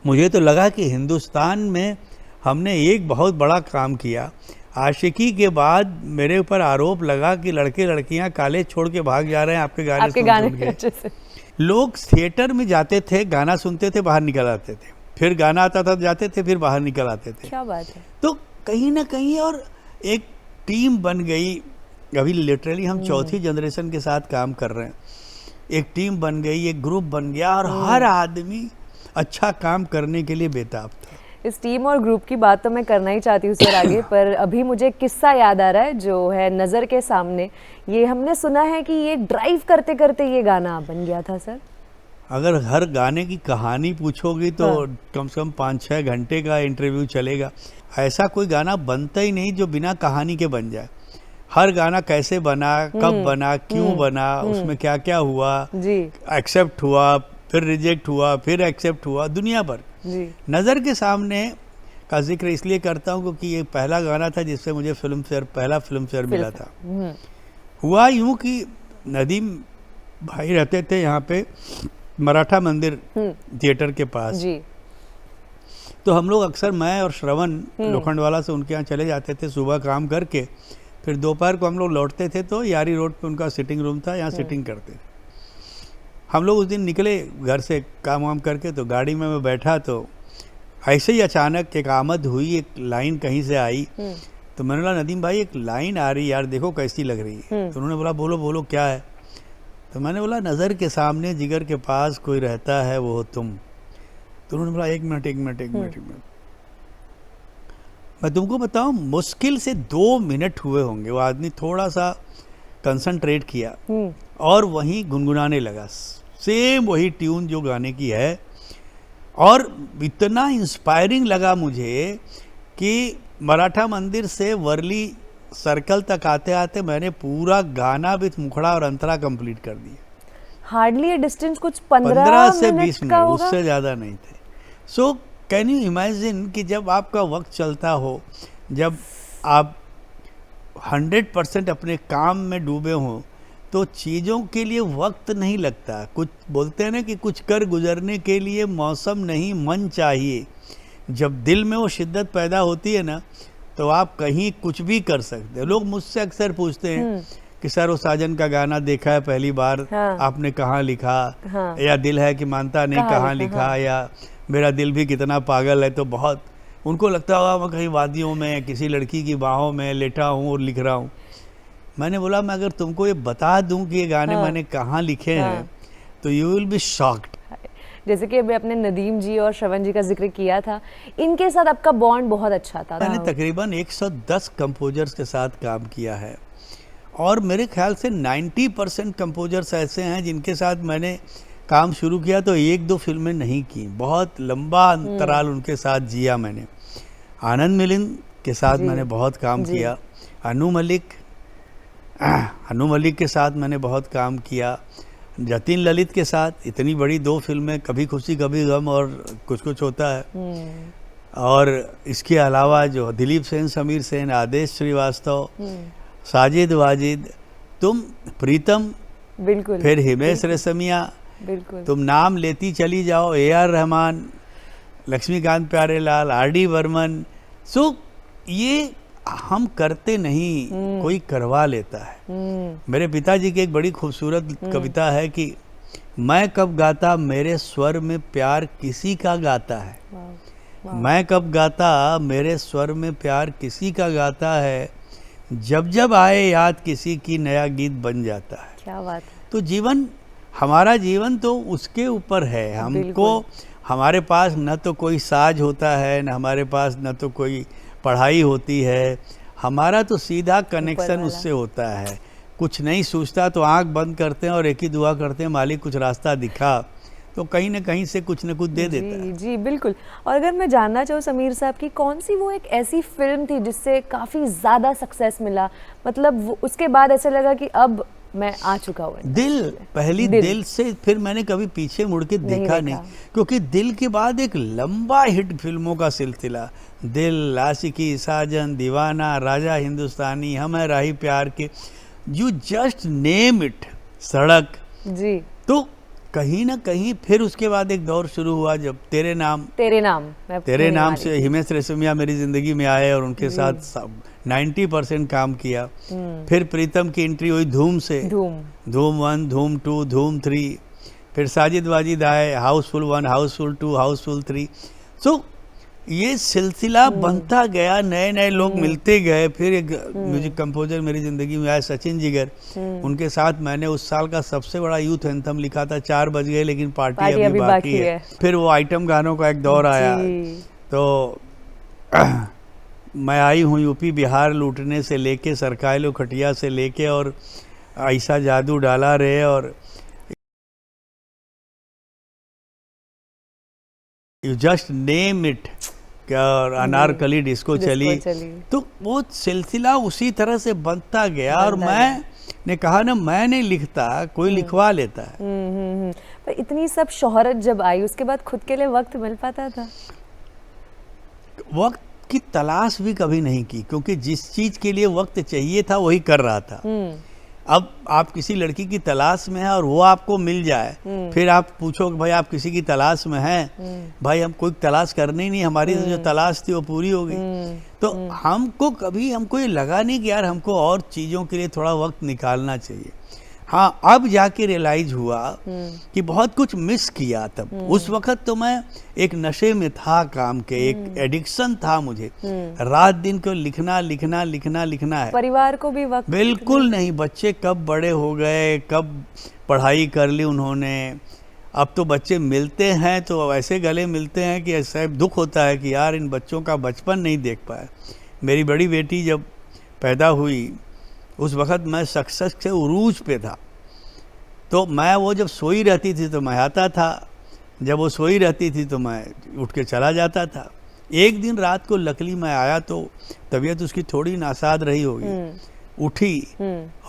मुझे तो लगा कि हिंदुस्तान में हमने एक बहुत बड़ा काम किया। आशिकी के बाद मेरे ऊपर आरोप लगा कि लड़के लड़कियां कॉलेज छोड़ के भाग जा रहे हैं आपके गाने सुन के। लोग थिएटर में जाते थे, गाना सुनते थे, बाहर निकल आते थे, फिर गाना आता था जाते थे, फिर बाहर निकल आते थे। क्या बात है। तो कहीं ना कहीं और एक टीम बन गई। अभी लिटरली हम चौथी जनरेशन के साथ काम कर रहे हैं। एक टीम बन गई, एक ग्रुप बन गया और हर आदमी अच्छा काम करने के लिए बेताब था। इस टीम और ग्रुप की बात तो मैं करना ही चाहती हूँ सर आगे, पर अभी मुझे किस्सा याद आ रहा है जो है नज़र के सामने। ये हमने सुना है कि ये ड्राइव करते करते ये गाना बन गया था सर। अगर हर गाने की कहानी पूछोगी तो कम से कम 5-6 घंटे का इंटरव्यू चलेगा। ऐसा कोई गाना बनता ही नहीं जो बिना कहानी के बन जाए। हर गाना कैसे बना, कब बना, क्यों बना, उसमें क्या क्या हुआ, एक्सेप्ट हुआ, फिर रिजेक्ट हुआ, फिर एक्सेप्ट हुआ, दुनिया भर। नज़र के सामने का जिक्र इसलिए करता हूँ क्योंकि ये पहला गाना था जिससे मुझे पहला फिल्म फेयर मिला था। हुआ यूँ कि नदीम भाई रहते थे यहाँ पे मराठा मंदिर थिएटर के पास जी। तो हम लोग अक्सर, मैं और श्रवण लोखंडवाला से उनके यहाँ चले जाते थे सुबह काम करके, फिर दोपहर को हम लोग लौटते थे तो यारी रोड पे उनका सिटिंग रूम था, यहाँ सिटिंग करते थे। हम लोग उस दिन निकले घर से काम वाम करके, तो गाड़ी में मैं बैठा तो ऐसे ही अचानक एक आमद हुई, एक लाइन कहीं से आई। तो मैंने बोला नदीम भाई एक लाइन आ रही यार, देखो कैसी लग रही है। तो उन्होंने बोला बोलो बोलो क्या है। तो मैंने बोला नज़र के सामने जिगर के पास कोई रहता है वो हो तुम। तो उन्होंने बोला एक मिनट मैं तुमको बताऊं, मुश्किल से 2 मिनट हुए होंगे। वो आदमी थोड़ा सा कंसंट्रेट किया और वहीं गुनगुनाने लगा, सेम वही ट्यून जो गाने की है। और इतना इंस्पायरिंग लगा मुझे कि मराठा मंदिर से वर्ली सर्कल तक आते आते मैंने पूरा गाना विथ मुखड़ा और अंतरा कंप्लीट कर दिया। हार्डली ये डिस्टेंस कुछ 15 से 20 मिनट, उससे ज़्यादा नहीं थे। सो कैन यू इमेजिन कि जब आपका वक्त चलता हो, जब आप 100% अपने काम में डूबे हों, तो चीज़ों के लिए वक्त नहीं लगता। कुछ बोलते हैं ना कि कुछ कर गुजरने के लिए मौसम नहीं मन चाहिए। जब दिल में वो शिद्दत पैदा होती है ना, तो आप कहीं कुछ भी कर सकते हैं। लोग मुझसे अक्सर पूछते हैं कि सर वो साजन का गाना देखा है पहली बार, आपने कहाँ लिखा, या दिल है कि मानता नहीं कहाँ लिखा, या मेरा दिल भी कितना पागल है। तो बहुत उनको लगता होगा मैं कहीं वादियों में किसी लड़की की बाहों में लेटा हूँ और लिख रहा हूँ। मैंने बोला मैं अगर तुमको ये बता दूं कि ये गाने मैंने कहाँ लिखे हैं तो यू विल बी शॉक्ड। जैसे कि अभी आपने नदीम जी और श्रवण जी का जिक्र किया था, इनके साथ आपका बॉन्ड बहुत अच्छा था। मैंने तकरीबन 110 कंपोजर्स के साथ काम किया है और मेरे ख्याल से 90% कंपोजर्स ऐसे हैं जिनके साथ मैंने काम शुरू किया तो 1-2 फिल्में नहीं की। बहुत लंबा अंतराल उनके साथ जिया मैंने। आनंद मिलिंद के साथ मैंने बहुत काम किया। अनु मलिक के साथ मैंने बहुत काम किया। जतिन ललित के साथ इतनी बड़ी 2 फिल्में, कभी खुशी कभी गम और कुछ कुछ होता है। और इसके अलावा जो दिलीप सेन, समीर सेन, आदेश श्रीवास्तव, साजिद वाजिद, तुम प्रीतम, बिल्कुल, फिर हिमेश रेशमिया, बिल्कुल, तुम नाम लेती चली जाओ, AR रहमान, लक्ष्मीकांत प्यारेलाल, RD बर्मन। सो ये हम करते नहीं, कोई करवा लेता है। मेरे पिताजी की एक बड़ी खूबसूरत कविता है कि मैं कब गाता मेरे स्वर में प्यार किसी का गाता है। मैं कब गाता मेरे स्वर में प्यार किसी का गाता है, जब जब आए याद किसी की नया गीत बन जाता है। क्या बात है। तो जीवन, हमारा जीवन तो उसके ऊपर है। हमको, हमारे पास न तो कोई साज होता है, न हमारे पास न तो कोई पढ़ाई होती है, हमारा तो सीधा कनेक्शन उससे होता है। कुछ नहीं सूझता तो आंख बंद करते हैं और एक ही दुआ करते हैं, मालिक कुछ रास्ता दिखा, तो कहीं ना कहीं से कुछ न कुछ दे देता है। जी बिल्कुल। और अगर मैं जानना चाहूँ समीर साहब की कौन सी वो एक ऐसी फिल्म थी जिससे काफ़ी ज़्यादा सक्सेस मिला, मतलब उसके बाद ऐसा लगा कि अब मैं आ चुका हूँ? दिल, पहली दिल से फिर मैंने कभी पीछे मुड़ के देखा नहीं, क्योंकि दिल के बाद एक लंबा हिट फिल्मों का सिलसिला, दिल, आशिकी, साजन, दीवाना, राजा हिंदुस्तानी, हम है राही प्यार के, यू जस्ट नेम इट, सड़क जी। तो कहीं ना कहीं फिर उसके बाद एक दौर शुरू हुआ जब तेरे नाम से हिमेश रेशमिया मेरी ज़िंदगी में आए और उनके साथ 90% काम किया। फिर प्रीतम की एंट्री हुई धूम से, धूम 1, धूम 2, धूम 3, फिर साजिद वाजिद आए, हाउसफुल 1, हाउसफुल 2, हाउसफुल 3। सो ये सिलसिला बनता गया, नए नए लोग मिलते गए। फिर एक म्यूजिक कंपोजर मेरी ज़िंदगी में आए, सचिन जिगर, उनके साथ मैंने उस साल का सबसे बड़ा यूथ एंथम लिखा था, 4 बज गए लेकिन पार्टी अभी बाकी है। फिर वो आइटम गानों का एक दौर आया, तो मैं आई हूँ यूपी बिहार लूटने से लेके, सरकाए लो खटिया से लेके, और ऐसा जादू डाला रे, और यू जस्ट नेम इट, और अनारकली डिस्को चली। तो वो सिलसिला उसी तरह से बनता गया। और मैंने कहा ना, मैं नहीं लिखता, कोई लिखवा लेता है। पर इतनी सब शोहरत जब आई उसके बाद खुद के लिए वक्त मिल पाता था? वक्त की तलाश भी कभी नहीं की, क्योंकि जिस चीज के लिए वक्त चाहिए था वही कर रहा था। अब आप किसी लड़की की तलाश में हैं और वो आपको मिल जाए, फिर आप पूछो कि भाई आप किसी की तलाश में हैं, भाई हम कोई तलाश करनी नहीं, हमारी जो तलाश थी वो पूरी हो गई। तो हमको ये लगा नहीं कि यार हमको और चीज़ों के लिए थोड़ा वक्त निकालना चाहिए। हाँ, अब जाके रियलाइज हुआ कि बहुत कुछ मिस किया तब। उस वक्त तो मैं एक नशे में था काम के, एक एडिक्शन था मुझे, रात दिन को लिखना लिखना लिखना लिखना है। परिवार को भी वक्त बिल्कुल नहीं। बच्चे कब बड़े हो गए, कब पढ़ाई कर ली उन्होंने। अब तो बच्चे मिलते हैं तो ऐसे गले मिलते हैं कि ऐसा दुख होता है कि यार इन बच्चों का बचपन नहीं देख पाया। मेरी बड़ी बेटी जब पैदा हुई उस वक़्त मैं सक्सेस के उरूज पे था, तो मैं वो जब सोई रहती थी तो मैं आता था, जब वो सोई रहती थी तो मैं उठ के चला जाता था। एक दिन रात को लकली मैं आया तो तबीयत उसकी थोड़ी नासाज रही होगी, उठी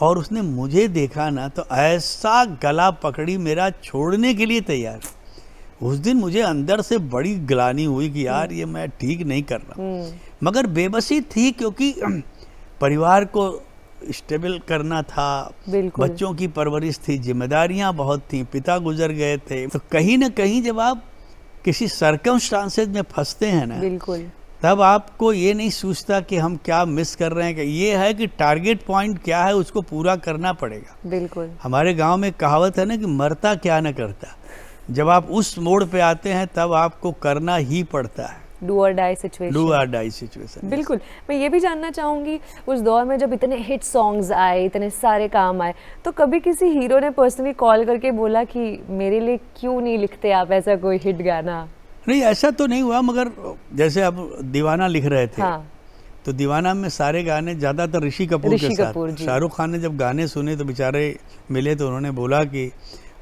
और उसने मुझे देखा ना तो ऐसा गला पकड़ी मेरा, छोड़ने के लिए तैयार। उस दिन मुझे अंदर से बड़ी ग्लानि हुई कि यार ये मैं ठीक नहीं कर रहा, मगर बेबसी थी क्योंकि परिवार को स्टेबल करना था, बच्चों की परवरिश थी, जिम्मेदारियां बहुत थी, पिता गुजर गए थे। तो कहीं ना कहीं जब आप किसी सर्कमस्टांसेस में फंसते हैं ना, बिल्कुल, तब आपको ये नहीं सोचता कि हम क्या मिस कर रहे हैं। कि ये है कि टारगेट पॉइंट क्या है, उसको पूरा करना पड़ेगा। बिल्कुल। हमारे गांव में कहावत है ना कि मरता क्या न करता। जब आप उस मोड़ पे आते हैं तब आपको करना ही पड़ता है। डू और डाई सिचुएशन। बिल्कुल। मैं ये भी जानना चाहूँगी, उस दौर में जब इतने हिट सॉन्ग्स आए, इतने सारे काम आए, तो कभी किसी हीरो ने पर्सनली कॉल करके बोला कि मेरे लिए क्यों नहीं लिखते आप ऐसा कोई हिट गाना? नहीं, ऐसा तो नहीं हुआ, मगर जैसे आप दीवाना लिख रहे थे, हाँ। तो दीवाना में सारे गाने ज़्यादातर ऋषि कपूर के साथ। शाहरुख खान ने जब गाने सुने तो बेचारे मिले तो उन्होंने बोला कि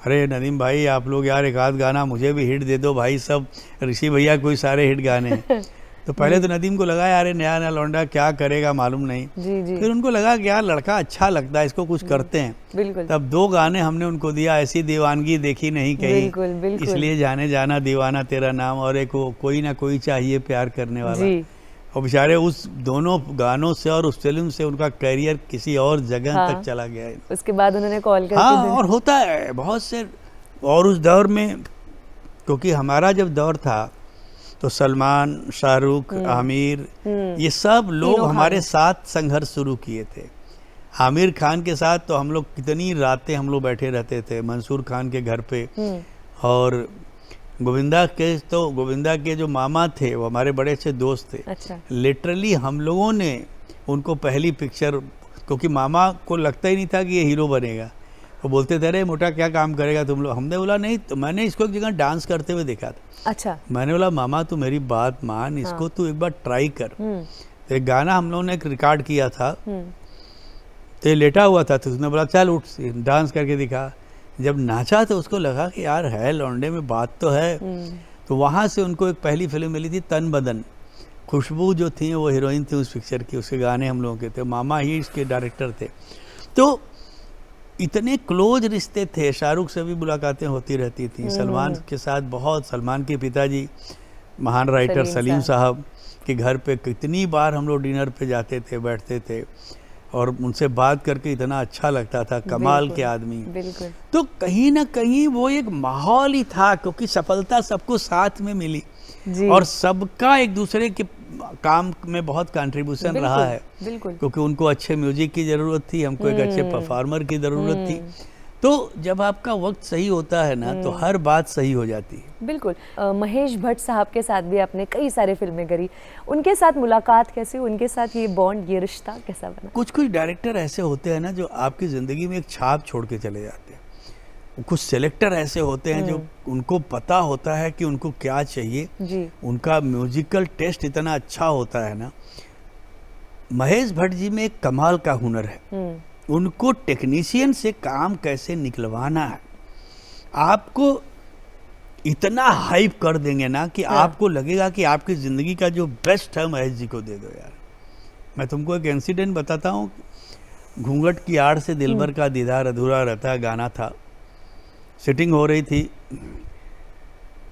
अरे नदीम भाई आप लोग यार एक आध गाना मुझे भी हिट दे दो भाई, सब ऋषि भैया कोई सारे हिट गाने हैं। तो पहले तो नदीम को लगा यार नया नया लौंडा क्या करेगा मालूम नहीं। जी। फिर उनको लगा कि यार लड़का अच्छा लगता है, इसको कुछ करते हैं। बिल्कुल। तब 2 गाने हमने उनको दिया, ऐसी दीवानगी देखी नहीं कहीं, बिल्कुल। इसलिए जाने जाना दीवाना तेरा नाम, और एक कोई ना कोई चाहिए प्यार करने वाला। जी। और बेचारे उस दोनों गानों से और उस फिल्म से उनका करियर किसी और जगह तक चला गया है। उसके बाद उन्होंने कॉल करके हाँ, और होता है बहुत से। और उस दौर में क्योंकि हमारा जब दौर था तो सलमान, शाहरुख, आमिर, ये सब लोग हमारे साथ संघर्ष शुरू किए थे। आमिर खान के साथ तो हम लोग कितनी रातें हम लोग बैठे रहते थे मंसूर खान के घर पे। और गोविंदा के जो मामा थे वो हमारे बड़े अच्छे दोस्त थे। अच्छा। लिटरली हम लोगों ने उनको पहली पिक्चर, क्योंकि मामा को लगता ही नहीं था कि ये हीरो बनेगा, वो बोलते थे अरे मोटा क्या काम करेगा तुम लोग। हमने बोला नहीं, तो मैंने इसको एक जगह डांस करते हुए देखा था। अच्छा। मैंने बोला मामा तू मेरी बात मान, इसको तू एक बार ट्राई कर। तो एक गाना हम लोगों ने एक रिकॉर्ड किया था, तो ये लेटा हुआ था, तो उसने बोला चल उठ डांस करके दिखा। जब नाचा तो उसको लगा कि यार है लौंडे में बात तो है। तो वहाँ से उनको एक पहली फिल्म मिली थी तन बदन। खुशबू जो थी वो हीरोइन थी उस पिक्चर की, उसके गाने हम लोगों के थे, मामा ही इसके डायरेक्टर थे। तो इतने क्लोज रिश्ते थे, शाहरुख से भी मुलाकातें होती रहती थी, सलमान के साथ बहुत, सलमान के पिताजी महान राइटर सलीम साहब के घर पे कितनी बार हम लोग डिनर पे जाते थे, बैठते थे और उनसे बात करके इतना अच्छा लगता था, कमाल के आदमी। बिल्कुल। तो कहीं ना कहीं वो एक माहौल ही था, क्योंकि सफलता सबको साथ में मिली जी। और सबका एक दूसरे के काम में बहुत कंट्रीब्यूशन रहा है। बिल्कुल। क्योंकि उनको अच्छे म्यूजिक की ज़रूरत थी, हमको एक अच्छे परफॉर्मर की ज़रूरत थी। तो जब आपका वक्त सही होता है ना, तो हर बात सही हो जाती है। बिल्कुल। महेश भट्ट साहब के साथ भी आपने कई सारे फिल्में करी, उनके साथ मुलाकात कैसी, उनके साथ ये बॉन्ड, ये रिश्ता कैसा बना? कुछ डायरेक्टर ऐसे होते हैं ना जो आपकी ज़िंदगी में एक छाप छोड़ के चले जाते हैं। कुछ सेलेक्टर ऐसे होते हैं जो उनको पता होता है कि उनको क्या चाहिए जी। उनका म्यूजिकल टेस्ट इतना अच्छा होता है ना। महेश भट्ट जी में एक कमाल का हुनर है, उनको टेक्नीशियन से काम कैसे निकलवाना है। आपको इतना हाइप कर देंगे ना कि आपको लगेगा कि आपकी ज़िंदगी का जो बेस्ट है महेश जी को दे दो यार। मैं तुमको एक इंसिडेंट बताता हूँ। घूंघट की आड़ से दिलबर का दीदार अधूरा रहता गाना था, सिटिंग हो रही थी,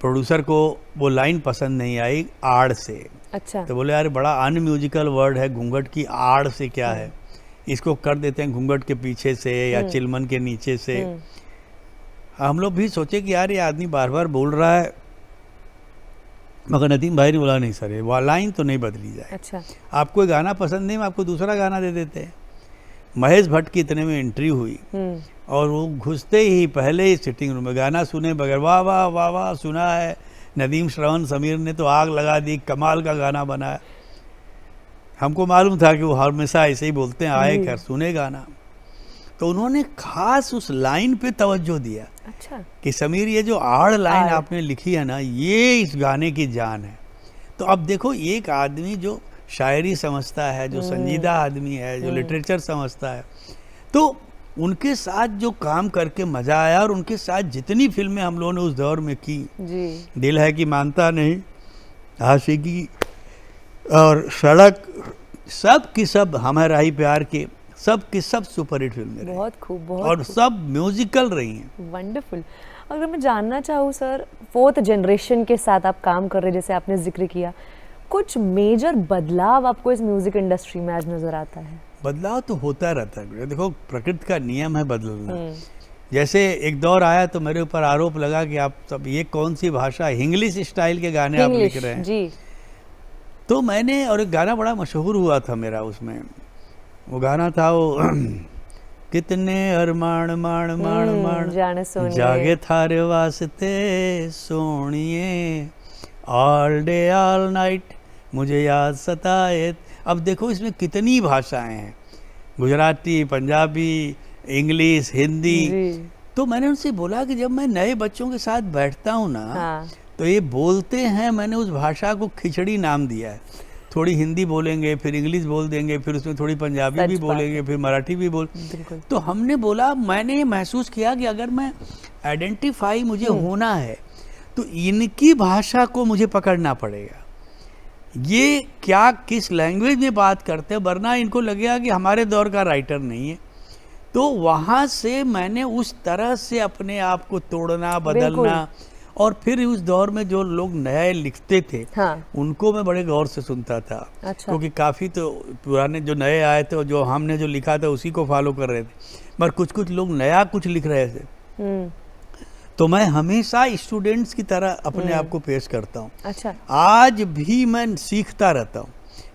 प्रोड्यूसर को वो लाइन पसंद नहीं आई आड़ से। अच्छा। तो बोले यार बड़ा अनम्यूजिकल वर्ड है, घूंघट की आड़ से क्या है, इसको कर देते हैं घूंघट के पीछे से या चिलमन के नीचे से। हम लोग भी सोचे कि यार ये आदमी बार बार बोल रहा है, मगर नदीम भाई ने बोला नहीं सर ये लाइन तो नहीं बदली जाए। अच्छा। आपको गाना पसंद नहीं, हम आपको दूसरा गाना दे देते हैं। महेश भट्ट की इतने में एंट्री हुई और वो घुसते ही पहले ही सिटिंग रूम में गाना सुने बगैर वाह वाह वाह वाह सुना है। नदीम श्रवण समीर ने तो आग लगा दी, कमाल का गाना बनाया। हमको मालूम था कि वो हमेशा ऐसे ही बोलते हैं, आए कर सुने गाना। तो उन्होंने खास उस लाइन पे तवज्जो दिया। अच्छा। कि समीर ये जो आड़ लाइन आपने लिखी है ना, ये इस गाने की जान है। तो अब देखो एक आदमी जो शायरी समझता है, जो संजीदा आदमी है, जो लिटरेचर समझता है, तो उनके साथ जो काम करके मजा आया। और उनके साथ जितनी फिल्में हम लोगों ने उस दौर में की जी। दिल है कि मानता नहीं, आशिकी और सड़क, सब की सब हमारा ही प्यार के, सब की सब सुपरहिट फिल्में रही। बहुत खूब, बहुत और खूब। सब म्यूजिकल रही हैं। वंडरफुल। अगर मैं जानना चाहूँ सर, 4th जनरेशन के साथ आप काम कर रहे, जैसे आपने जिक्र किया, कुछ मेजर बदलाव आपको इस म्यूजिक इंडस्ट्री में आज नजर आता है? बदलाव तो होता रहता है, देखो प्रकृति का नियम है बदलना। जैसे एक दौर आया तो मेरे ऊपर आरोप लगा कि आप सब ये कौन सी भाषा, इंग्लिश स्टाइल के गाने आप लिख रहे हैं जी। तो मैंने, और एक गाना बड़ा मशहूर हुआ था मेरा, उसमें वो गाना था वो कितने अरमान मान मान मान जागे थारे वास्ते सोनिए, ऑल डे ऑल नाइट मुझे याद सताए। अब देखो इसमें कितनी भाषाएं हैं, गुजराती, पंजाबी, इंग्लिश, हिंदी। तो मैंने उनसे बोला कि जब मैं नए बच्चों के साथ बैठता हूँ ना, तो ये बोलते हैं, मैंने उस भाषा को खिचड़ी नाम दिया है। थोड़ी हिंदी बोलेंगे, फिर इंग्लिश बोल देंगे, फिर उसमें थोड़ी पंजाबी भी बोलेंगे, फिर मराठी भी बोल। तो हमने बोला, मैंने ये महसूस किया कि अगर मैं आइडेंटिफाई मुझे होना है तो इनकी भाषा को मुझे पकड़ना पड़ेगा। ये क्या किस लैंग्वेज में बात करते हैं, वरना इनको लगेगा कि हमारे दौर का राइटर नहीं है। तो वहाँ से मैंने उस तरह से अपने आप को तोड़ना, बदलना, और फिर उस दौर में जो लोग नए लिखते थे उनको मैं बड़े गौर से सुनता था। अच्छा। क्योंकि काफ़ी तो पुराने जो नए आए थे, जो हमने जो लिखा था उसी को फॉलो कर रहे थे, मगर कुछ लोग नया कुछ लिख रहे थे। तो मैं हमेशा स्टूडेंट्स की तरह अपने आप को पेश करता हूँ। अच्छा। आज भी मैं सीखता रहता हूँ।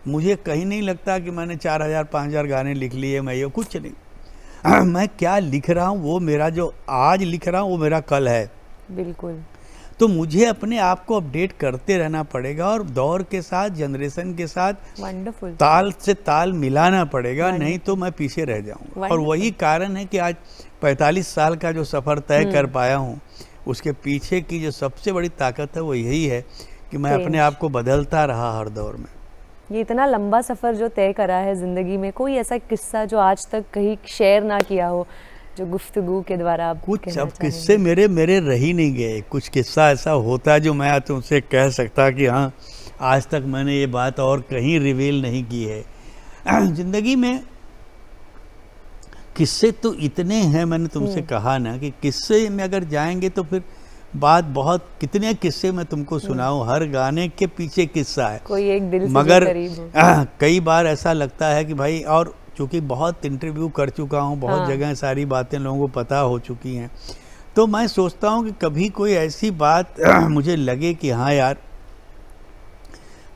मुझे कहीं नहीं लगता कि मैंने 4000-5000 गाने लिख लिए, मैं ये कुछ नहीं। मैं क्या लिख रहा हूँ, वो मेरा जो आज लिख रहा हूँ वो मेरा कल है। बिल्कुल। तो मुझे अपने आप को अपडेट करते रहना पड़ेगा और दौर के साथ, जनरेशन के साथ वंडरफुल ताल से ताल मिलाना पड़ेगा, नहीं तो मैं पीछे रह जाऊंगा। और वही कारण है कि आज 45 साल का जो सफ़र तय कर पाया हूँ, उसके पीछे की जो सबसे बड़ी ताकत है वो यही है कि मैं अपने आप को बदलता रहा हर दौर में। ये इतना लंबा सफ़र जो तय करा है ज़िंदगी में, कोई ऐसा किस्सा जो आज तक कहीं शेयर ना किया हो, जो गुफ्तगू के द्वारा आप कुछ कहना अब चाहेंगे? किस्से मेरे रह ही नहीं गए। कुछ किस्सा ऐसा होता है जो मैं तुमसे कह सकता कि हाँ आज तक मैंने ये बात और कहीं रिवील नहीं की है। ज़िंदगी में किस्से तो इतने हैं, मैंने तुमसे कहा ना कि किस्से में अगर जाएंगे तो फिर बात बहुत, कितने किस्से मैं तुमको सुनाऊं, हर गाने के पीछे किस्सा है। कोई एक दिल से जो मगर करीब हो। कई बार ऐसा लगता है कि भाई, और चूँकि बहुत इंटरव्यू कर चुका हूँ, बहुत हाँ। जगह सारी बातें लोगों को पता हो चुकी हैं, तो मैं सोचता हूँ कि कभी कोई ऐसी बात मुझे लगे कि हाँ यार,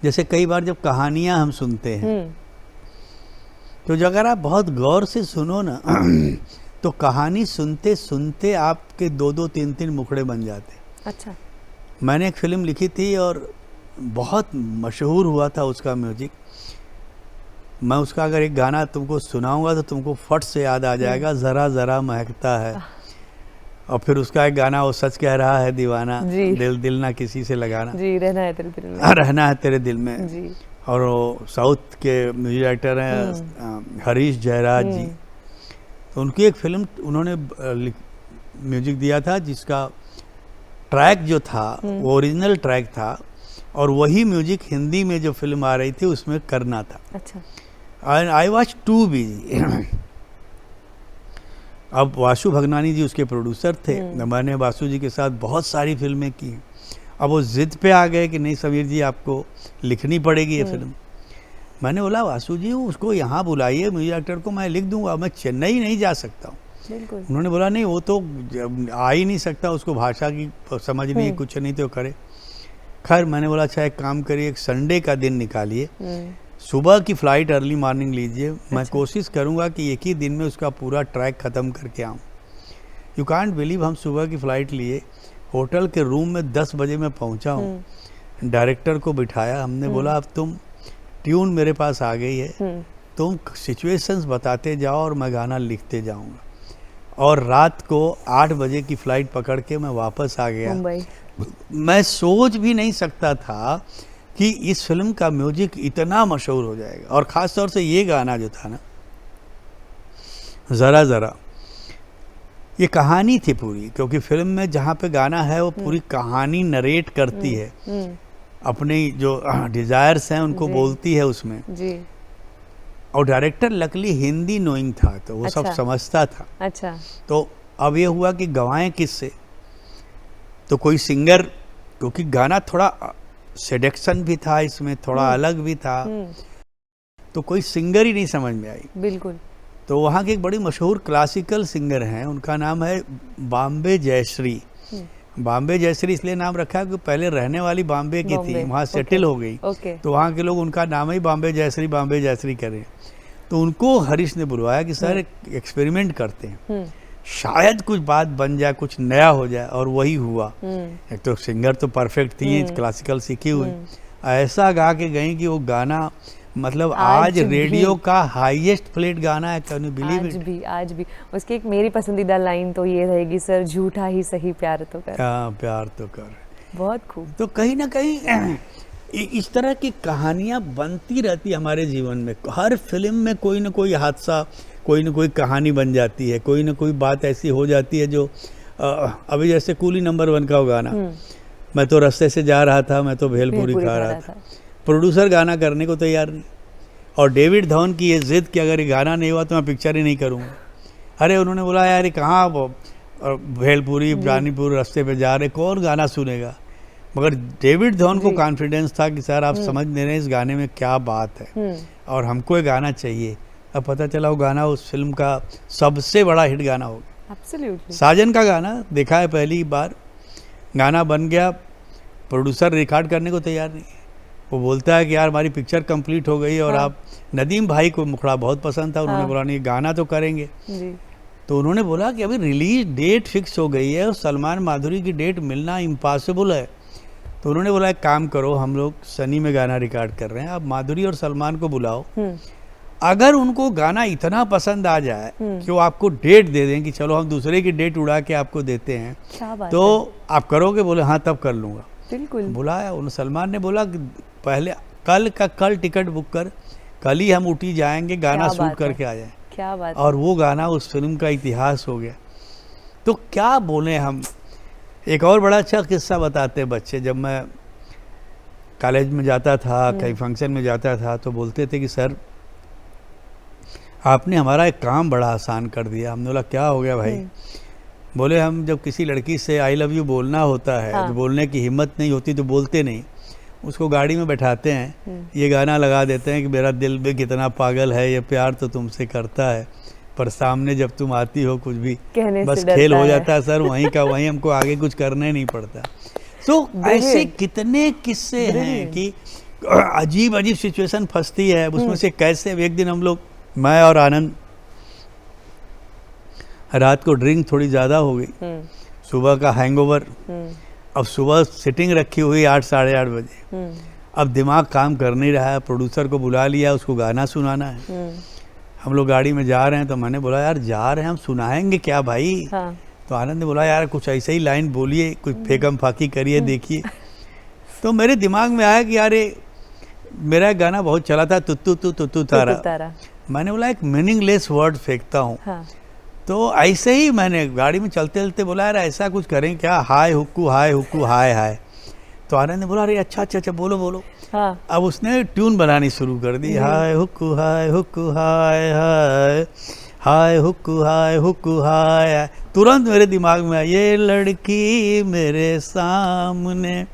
जैसे कई बार जब कहानियाँ हम सुनते हैं तो जो अगर आप बहुत गौर से सुनो ना तो कहानी सुनते सुनते आपके 2-2, 3-3 मुखड़े बन जाते। अच्छा। मैंने एक फिल्म लिखी थी और बहुत मशहूर हुआ था उसका म्यूजिक। मैं उसका अगर एक गाना तुमको सुनाऊंगा तो तुमको फट से याद आ जाएगा, ज़रा ज़रा महकता है। और फिर उसका एक गाना, वो सच कह रहा है दीवाना, जी। दिल दिल ना किसी से लगाना, जी, रहना है तेरे दिल में। रहना है तेरे दिल में। जी। और वो साउथ के म्यूजिक डायरेक्टर हैं हरीश जयराज जी, तो उनकी एक फिल्म उन्होंने म्यूजिक दिया था जिसका ट्रैक जो था वो ओरिजिनल ट्रैक था, और वही म्यूजिक हिंदी में जो फिल्म आ रही थी उसमें करना था। अच्छा। I was too busy. अब वासु भगनानी जी उसके प्रोड्यूसर थे, मैंने वासु जी के साथ बहुत सारी फिल्में की। अब वो जिद पे आ गए कि नहीं समीर जी आपको लिखनी पड़ेगी ये फिल्म। मैंने बोला वासु जी उसको यहाँ बुलाइए, म्यूजिक डायरेक्टर को, मैं लिख दूंगा, मैं चेन्नई नहीं जा सकता हूँ। बिल्कुल। उन्होंने बोला नहीं वो तो आ ही नहीं सकता, उसको भाषा की समझ नहीं, कुछ नहीं तो करे। खैर मैंने बोला अच्छा एक काम करिए, एक संडे का दिन निकालिए, सुबह की फ़्लाइट अर्ली मॉर्निंग लीजिए, मैं कोशिश करूँगा कि एक ही दिन में उसका पूरा ट्रैक ख़त्म करके आऊँ। यू कांट बिलीव, हम सुबह की फ़्लाइट लिए, होटल के रूम में 10 बजे मैं पहुँचा हूँ, डायरेक्टर को बिठाया, हमने बोला अब तुम ट्यून मेरे पास आ गई है, तुम सिचुएशंस बताते जाओ और मैं गाना लिखते जाऊँगा। और रात को 8 बजे की फ़्लाइट पकड़ के मैं वापस आ गया। मुंबई। मैं सोच भी नहीं सकता था कि इस फिल्म का म्यूजिक इतना मशहूर हो जाएगा। और ख़ास तौर से ये गाना जो था ना, ज़रा ज़रा, ये कहानी थी पूरी, क्योंकि फिल्म में जहाँ पे गाना है वो पूरी कहानी नरेट करती है, अपनी जो डिज़ायर्स हैं उनको बोलती है उसमें जी। और डायरेक्टर लकली हिंदी नोइंग था तो वो सब समझता था। अच्छा। तो अब ये हुआ कि गवाएं किससे, तो कोई सिंगर, क्योंकि गाना थोड़ा सेडक्शन भी था इसमें, थोड़ा अलग भी था, तो कोई सिंगर ही नहीं समझ में आई। बिल्कुल। तो वहाँ के एक बड़ी मशहूर क्लासिकल सिंगर हैं, उनका नाम है बॉम्बे जयश्री। बॉम्बे जयश्री इसलिए नाम रखा है क्योंकि पहले रहने वाली बॉम्बे की थी, वहाँ सेटल हो गई, तो वहाँ के लोग उनका नाम ही बॉम्बे जयश्री करें। तो उनको हरीश ने बुलवाया कि सर एक्सपेरिमेंट करते हैं, शायद कुछ बात बन जाए, कुछ नया हो जाए, और वही हुआ। एक तो सिंगर तो परफेक्ट थी, क्लासिकल सीखी हुई, ऐसा गा के गई कि वो गाना मतलब आज रेडियो का हाईएस्ट प्लेड गाना है, कैन यू बिलीव इट? आज भी उसकी एक मेरी पसंदीदा लाइन तो ये रहेगी, सर झूठा ही सही प्यार तो कर। हाँ, प्यार तो कर। बहुत खूब। तो कहीं ना कहीं इस तरह की कहानियाँ बनती रहती हमारे जीवन में। हर फिल्म में कोई ना कोई हादसा, कोई ना कोई कहानी बन जाती है, कोई ना कोई बात ऐसी हो जाती है जो अभी जैसे कूली नंबर 1 का गाना, मैं तो रास्ते से जा रहा था, मैं तो भेलपूरी खा रहा था, प्रोड्यूसर गाना करने को तैयार नहीं, और डेविड धवन की ये जिद कि अगर ये गाना नहीं हुआ तो मैं पिक्चर ही नहीं करूँगा। अरे उन्होंने बोला यार ये कहाँ भेलपूरी जानीपुर रास्ते पे जा रहे, कौन गाना सुनेगा? मगर डेविड धवन को कॉन्फिडेंस था कि सर आप समझ नहीं रहे इस गाने में क्या बात है, और हमको ये गाना चाहिए। अब पता चला वो गाना उस फिल्म का सबसे बड़ा हिट गाना हो गया। Absolutely. साजन का गाना देखा है पहली बार, गाना बन गया, प्रोड्यूसर रिकॉर्ड करने को तैयार नहीं है। वो बोलता है कि यार हमारी पिक्चर कंप्लीट हो गई और आप, नदीम भाई को मुखड़ा बहुत पसंद था, उन्होंने बोला नहीं गाना तो करेंगे जी। तो उन्होंने बोला कि अभी रिलीज डेट फिक्स हो गई है और सलमान माधुरी की डेट मिलना इम्पॉसिबल है। तो उन्होंने बोला एक काम करो, हम लोग सनी में गाना रिकॉर्ड कर रहे हैं, आप माधुरी और सलमान को बुलाओ, अगर उनको गाना इतना पसंद आ जाए कि वो आपको डेट दे दें कि चलो हम दूसरे की डेट उड़ा के आपको देते हैं, तो आप करोगे? बोले हाँ तब कर लूँगा। बिल्कुल। बुलाया उन्होंने, सलमान ने बोला कि पहले कल का कल टिकट बुक कर, कल ही हम ऊटी जाएंगे, गाना क्या शूट बात करके है। आ जाए। क्या बात है। और वो गाना उस फिल्म का इतिहास हो गया। तो क्या बोले हम। एक और बड़ा अच्छा किस्सा बताते हैं बच्चे, जब मैं कॉलेज में जाता था, कहीं फंक्शन में जाता था, तो बोलते थे कि सर आपने हमारा एक काम बड़ा आसान कर दिया। हमने बोला क्या हो गया भाई। बोले हम जब किसी लड़की से आई लव यू बोलना होता है, हाँ। तो बोलने की हिम्मत नहीं होती तो बोलते नहीं, उसको गाड़ी में बैठाते हैं, ये गाना लगा देते हैं कि मेरा दिल भी कितना पागल है, ये प्यार तो तुमसे करता है, पर सामने जब तुम आती हो कुछ भी कहने बस से डरता खेल हो है। जाता है सर, वहीं का वहीं, हमको आगे कुछ करने नहीं पड़ता। तो ऐसे Brilliant. कितने किस्से हैं Brilliant. कि अजीब अजीब सिचुएशन फंसती है उसमें से कैसे। एक दिन हम लोग, मैं और आनंद, रात को ड्रिंक थोड़ी ज़्यादा हो गई, सुबह का हैंगओवर, अब सुबह सिटिंग रखी हुई 8 साढ़े 8 बजे, अब दिमाग काम कर नहीं रहा है, प्रोड्यूसर को बुला लिया, उसको गाना सुनाना है। हम लोग गाड़ी में जा रहे हैं, तो मैंने बोला यार जा रहे हैं हम, सुनाएंगे क्या भाई। हाँ। तो आनंद ने बोला यार कुछ ऐसे ही लाइन बोलिए, कुछ फेकम फाकी करिए, देखिए। तो मेरे दिमाग में आया कि यार ये मेरा गाना बहुत चला था, तुत्तू तू तुत्तू तारा। तारा। मैंने बोला एक मीनिंगलेस वर्ड फेंकता हूँ। हाँ। तो ऐसे ही मैंने गाड़ी में चलते चलते बोला यार ऐसा कुछ करें क्या, हाय हुक्कू हाय हुक्कू हाय हाय। तो आनंद ने बोला अरे अच्छा अच्छा अच्छा बोलो बोलो। हाँ। अब उसने ट्यून बनानी शुरू कर दी, हाय हुक्कू हाय हाय, हाय हुक्कू हाय। तुरंत मेरे दिमाग में आया ये लड़की मेरे सामने,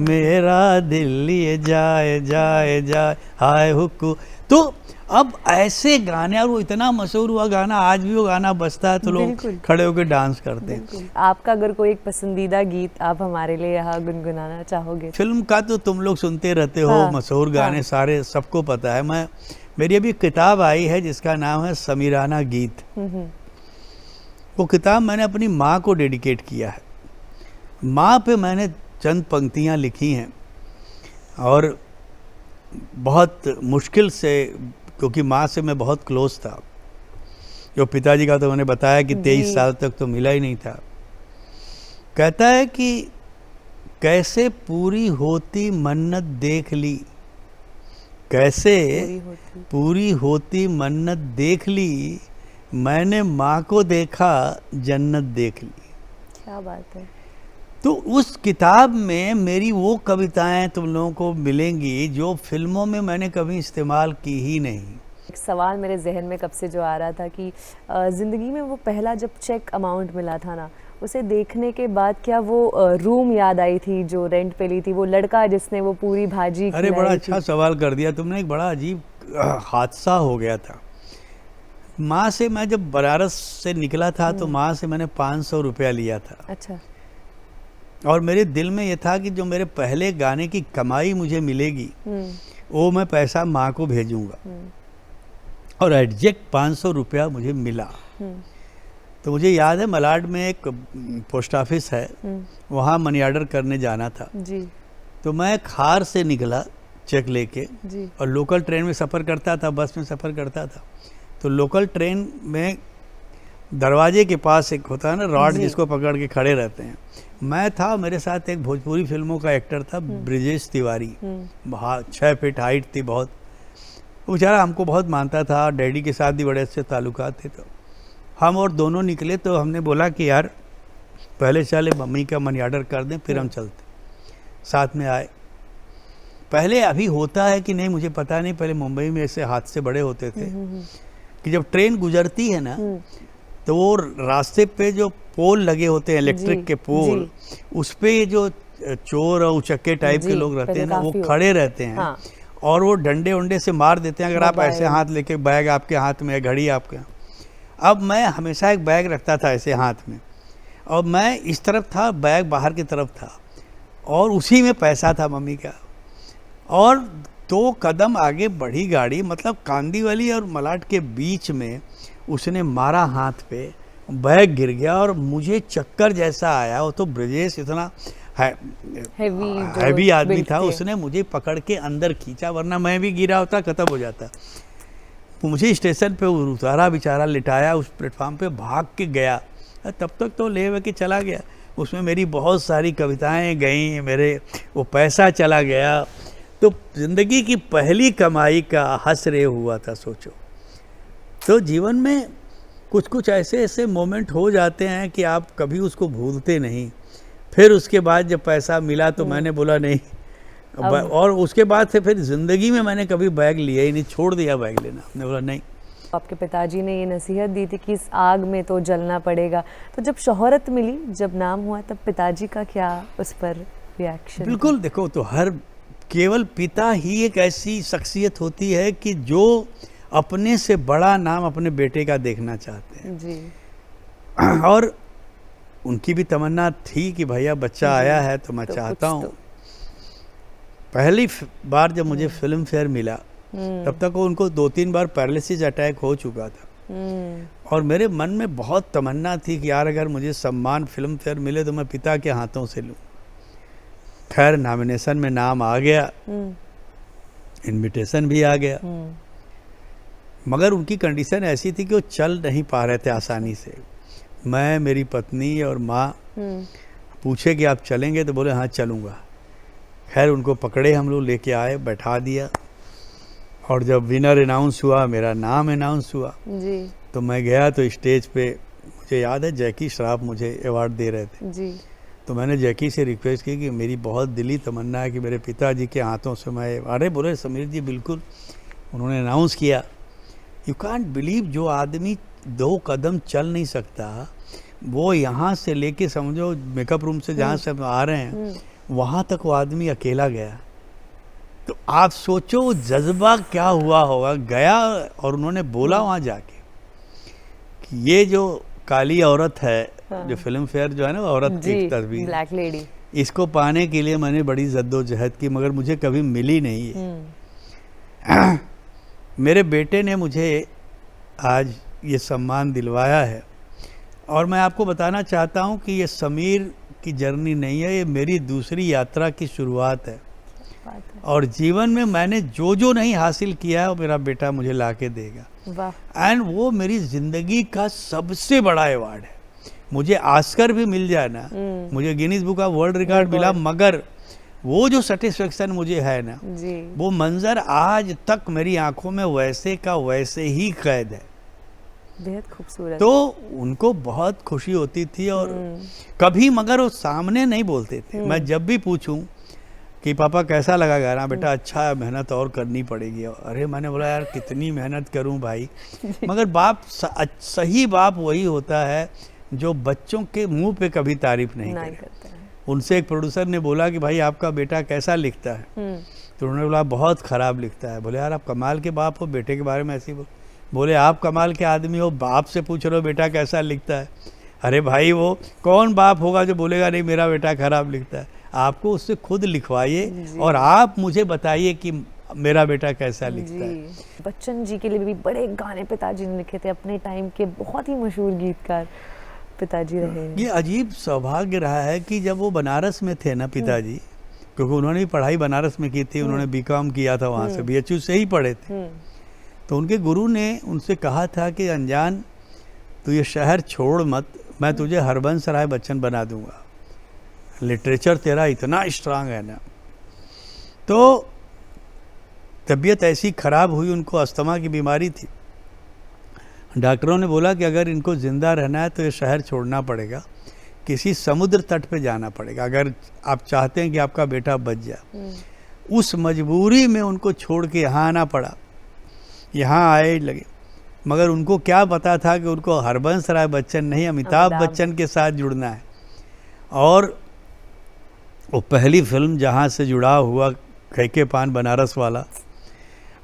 मेरा दिल लिए जाए जाए जाए, हाय हुक्कू। तो अब ऐसे गाने, और वो इतना मशहूर हुआ गाना, आज भी वो गाना बजता है तो लोग खड़े होकर डांस करते हैं। आपका अगर कोई एक पसंदीदा गीत आप हमारे लिए यहाँ गुनगुनाना चाहोगे? फिल्म का तो तुम लोग सुनते रहते हो, हाँ, मशहूर गाने सारे सबको पता है। मेरी अभी किताब आई है जिसका नाम है समीराना गीत। वो किताब मैंने अपनी माँ को डेडिकेट किया है। माँ पे मैंने चंद पंक्तियाँ लिखी हैं, और बहुत मुश्किल से, क्योंकि माँ से मैं बहुत क्लोज था। जो पिताजी का तो मैंने बताया कि 23 साल तक तो मिला ही नहीं था। कहता है कि कैसे पूरी होती मन्नत देख ली, कैसे पूरी होती मन्नत देख ली, मैंने माँ को देखा जन्नत देख ली। क्या बात है। तो उस किताब में मेरी वो कविताएं तुम लोगों को मिलेंगी जो फिल्मों में मैंने कभी इस्तेमाल की ही नहीं। एक सवाल मेरे जहन में कब से जो आ रहा था कि ज़िंदगी में वो पहला जब चेक अमाउंट मिला था ना, उसे देखने के बाद क्या वो रूम याद आई थी जो रेंट पे ली थी, वो लड़का जिसने वो पूरी भाजी अरे बड़ा अच्छा सवाल कर दिया तुमने। एक बड़ा अजीब हादसा हो गया था। माँ से मैं जब बनारस से निकला था तो माँ से मैंने 500 रुपया लिया था। अच्छा। और मेरे दिल में ये था कि जो मेरे पहले गाने की कमाई मुझे मिलेगी वो मैं पैसा माँ को भेजूंगा। और एग्जैक्ट 500 रुपया मुझे मिला। तो मुझे याद है मलाड में एक पोस्ट ऑफिस है, वहाँ मनी ऑर्डर करने जाना था जी। तो मैं खार से निकला चेक लेके जी। और लोकल ट्रेन में सफ़र करता था, बस में सफ़र करता था। तो लोकल ट्रेन में दरवाजे के पास एक होता है ना रॉड, जिसको पकड़ के खड़े रहते हैं। मैं था, मेरे साथ एक भोजपुरी फिल्मों का एक्टर था ब्रिजेश तिवारी, 6 फीट हाइट थी बहुत। वो बेचारा हमको बहुत मानता था, डैडी के साथ भी बड़े अच्छे ताल्लुकात थे। तो हम और दोनों निकले तो हमने बोला कि यार पहले चले मम्मी का मनी ऑर्डर कर दें फिर हम चलते। साथ में आए। पहले अभी होता है कि नहीं मुझे पता नहीं, पहले मुंबई में ऐसे हादसे बड़े होते थे कि जब ट्रेन गुजरती है ना तो वो रास्ते पे जो पोल लगे होते हैं, इलेक्ट्रिक के पोल, उस पे जो चोर और उचक्के टाइप के लोग रहते हैं ना, वो खड़े रहते हैं। हाँ। और वो डंडे उंडे से मार देते हैं अगर आप ऐसे हाथ लेके, बैग आपके हाथ में है, घड़ी आपके। अब मैं हमेशा एक बैग रखता था ऐसे हाथ में, और मैं इस तरफ था, बैग बाहर की तरफ था, और उसी में पैसा था मम्मी का। और 2 कदम आगे बढ़ी गाड़ी, मतलब कांदीवली और मलाड के बीच में उसने मारा हाथ पे, बैग गिर गया और मुझे चक्कर जैसा आया। वो तो ब्रजेश इतना हैवी आदमी था, उसने मुझे पकड़ के अंदर खींचा, वरना मैं भी गिरा होता, खत्म हो जाता। मुझे स्टेशन पे उतारा, बेचारा लिटाया, उस प्लेटफॉर्म पे भाग के गया। तब तक तो ले के चला गया। उसमें मेरी बहुत सारी कविताएं गई, मेरे वो पैसा चला गया। तो जिंदगी की पहली कमाई का हश्र हुआ था, सोचो। तो जीवन में कुछ कुछ ऐसे ऐसे मोमेंट हो जाते हैं कि आप कभी उसको भूलते नहीं। फिर उसके बाद जब पैसा मिला तो मैंने बोला नहीं, और उसके बाद से फिर ज़िंदगी में मैंने कभी बैग लिया ही नहीं, छोड़ दिया बैग लेना। मैंने बोला नहीं। आपके पिताजी ने ये नसीहत दी थी कि इस आग में तो जलना पड़ेगा। तो जब शोहरत मिली, जब नाम हुआ, तब पिताजी का क्या उस पर रिएक्शन? बिल्कुल, देखो तो केवल पिता ही एक ऐसी शख्सियत होती है कि जो अपने से बड़ा नाम अपने बेटे का देखना चाहते हैं जी। और उनकी भी तमन्ना थी कि भैया बच्चा आया है तो मैं चाहता हूँ। पहली बार जब मुझे फिल्म फेयर मिला तब तक उनको 2-3 बार पैरालिसिस अटैक हो चुका था और मेरे मन में बहुत तमन्ना थी कि यार अगर मुझे सम्मान फिल्म फेयर मिले तो मैं पिता के हाथों से लूँ। खैर नॉमिनेशन में नाम आ गया, इनविटेशन भी आ गया, मगर उनकी कंडीशन ऐसी थी कि वो चल नहीं पा रहे थे आसानी से। मैं, मेरी पत्नी और माँ पूछे कि आप चलेंगे, तो बोले हाँ चलूँगा। खैर उनको पकड़े, हम लोग लेके आए, बैठा दिया और जब विनर अनाउंस हुआ, मेरा नाम अनाउंस हुआ जी। तो मैं गया तो स्टेज पे मुझे याद है जैकी श्रॉफ मुझे अवार्ड दे रहे थे जी। तो मैंने जैकी से रिक्वेस्ट की कि मेरी बहुत दिली तमन्ना है कि मेरे पिताजी के हाथों से मैं। अरे बोले समीर जी बिल्कुल। उन्होंने अनाउंस किया। यू कांट बिलीव, जो आदमी 2 कदम चल नहीं सकता वो यहाँ से लेके समझो मेकअप रूम से जहाँ से हम आ रहे हैं वहाँ तक वो आदमी अकेला गया। तो आप सोचो वो जज्बा क्या हुआ होगा। गया और उन्होंने बोला वहाँ जाके कि ये जो काली औरत है, जो फिल्म फेयर जो है ना औरत की तस्वीर, ब्लैक लेडी, इसको पाने के लिए मैंने बड़ी जद्दोजहद की मगर मुझे कभी मिली नहीं है। मेरे बेटे ने मुझे आज ये सम्मान दिलवाया है और मैं आपको बताना चाहता हूँ कि ये समीर की जर्नी नहीं है, ये मेरी दूसरी यात्रा की शुरुआत है। और जीवन में मैंने जो जो नहीं हासिल किया है वो मेरा बेटा मुझे ला के देगा। एंड वो मेरी ज़िंदगी का सबसे बड़ा अवार्ड है। मुझे ऑस्कर भी मिल जाए ना, मुझे Guinness book of world record मिला, मगर वो जो सेटिस्फेक्शन मुझे है ना जी। वो मंजर आज तक मेरी आंखों में वैसे का वैसे ही कैद है। बेहद खूबसूरत। तो उनको बहुत खुशी होती थी और कभी मगर वो सामने नहीं बोलते थे। मैं जब भी पूछूं कि पापा कैसा लगा गाना, बेटा अच्छा है, मेहनत और करनी पड़ेगी। अरे मैंने बोला यार कितनी मेहनत करूं भाई। मगर बाप सही बाप वही होता है जो बच्चों के मुंह पे कभी तारीफ नहीं करता। उनसे एक प्रोड्यूसर ने बोला कि भाई आपका बेटा कैसा लिखता है, तो उन्होंने बोला बहुत ख़राब लिखता है। बोले यार आप कमाल के बाप हो, बेटे के बारे में ऐसे ही बोले आप कमाल के आदमी हो, बाप से पूछ रहे हो बेटा कैसा लिखता है। अरे भाई वो कौन बाप होगा जो बोलेगा नहीं मेरा बेटा खराब लिखता है। आपको उससे खुद लिखवाइए और आप मुझे बताइए कि मेरा बेटा कैसा लिखता है। बच्चन जी के लिए भी बड़े गाने पिताजी ने लिखे थे, अपने टाइम के बहुत ही मशहूर गीतकार पिताजी रहे हैं। ये अजीब सौभाग्य रहा है कि जब वो बनारस में थे ना पिताजी, क्योंकि उन्होंने भी पढ़ाई बनारस में की थी, उन्होंने बीकॉम किया था वहाँ से, BHU से ही पढ़े थे। तो उनके गुरु ने उनसे कहा था कि अनजान तू ये शहर छोड़ मत, मैं तुझे हरबंस राय बच्चन बना दूंगा, लिटरेचर तेरा इतना स्ट्रांग है ना। तो तबीयत ऐसी ख़राब हुई, उनको अस्थमा की बीमारी थी। डॉक्टरों ने बोला कि अगर इनको ज़िंदा रहना है तो ये शहर छोड़ना पड़ेगा, किसी समुद्र तट पे जाना पड़ेगा अगर आप चाहते हैं कि आपका बेटा बच जाए। उस मजबूरी में उनको छोड़ के यहाँ आना पड़ा। यहाँ आए लगे, मगर उनको क्या पता था कि उनको हरबंस राय बच्चन नहीं अमिताभ बच्चन के साथ जुड़ना है। और वो पहली फिल्म जहाँ से जुड़ा हुआ कैके पान बनारस वाला,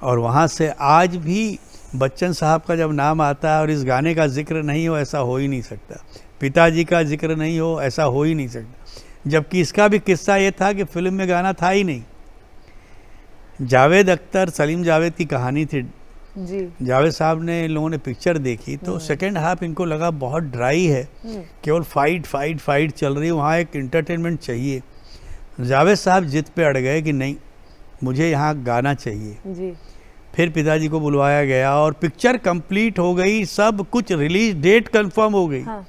और वहाँ से आज भी बच्चन साहब का जब नाम आता है और इस गाने का जिक्र नहीं हो ऐसा हो ही नहीं सकता, पिताजी का जिक्र नहीं हो ऐसा हो ही नहीं सकता। जबकि इसका भी किस्सा ये था कि फिल्म में गाना था ही नहीं। जावेद अख्तर, सलीम जावेद की कहानी थी जी। जावेद साहब ने, इन लोगों ने पिक्चर देखी तो सेकेंड हाफ इनको लगा बहुत ड्राई है, केवल फाइट फाइट फाइट चल रही है, वहाँ एक इंटरटेनमेंट चाहिए। जावेद साहब जिद पे अड़ गए कि नहीं मुझे यहाँ गाना चाहिए जी। फिर पिताजी को बुलवाया गया और पिक्चर कंप्लीट हो गई, सब कुछ, रिलीज डेट कंफर्म हो गई। हाँ।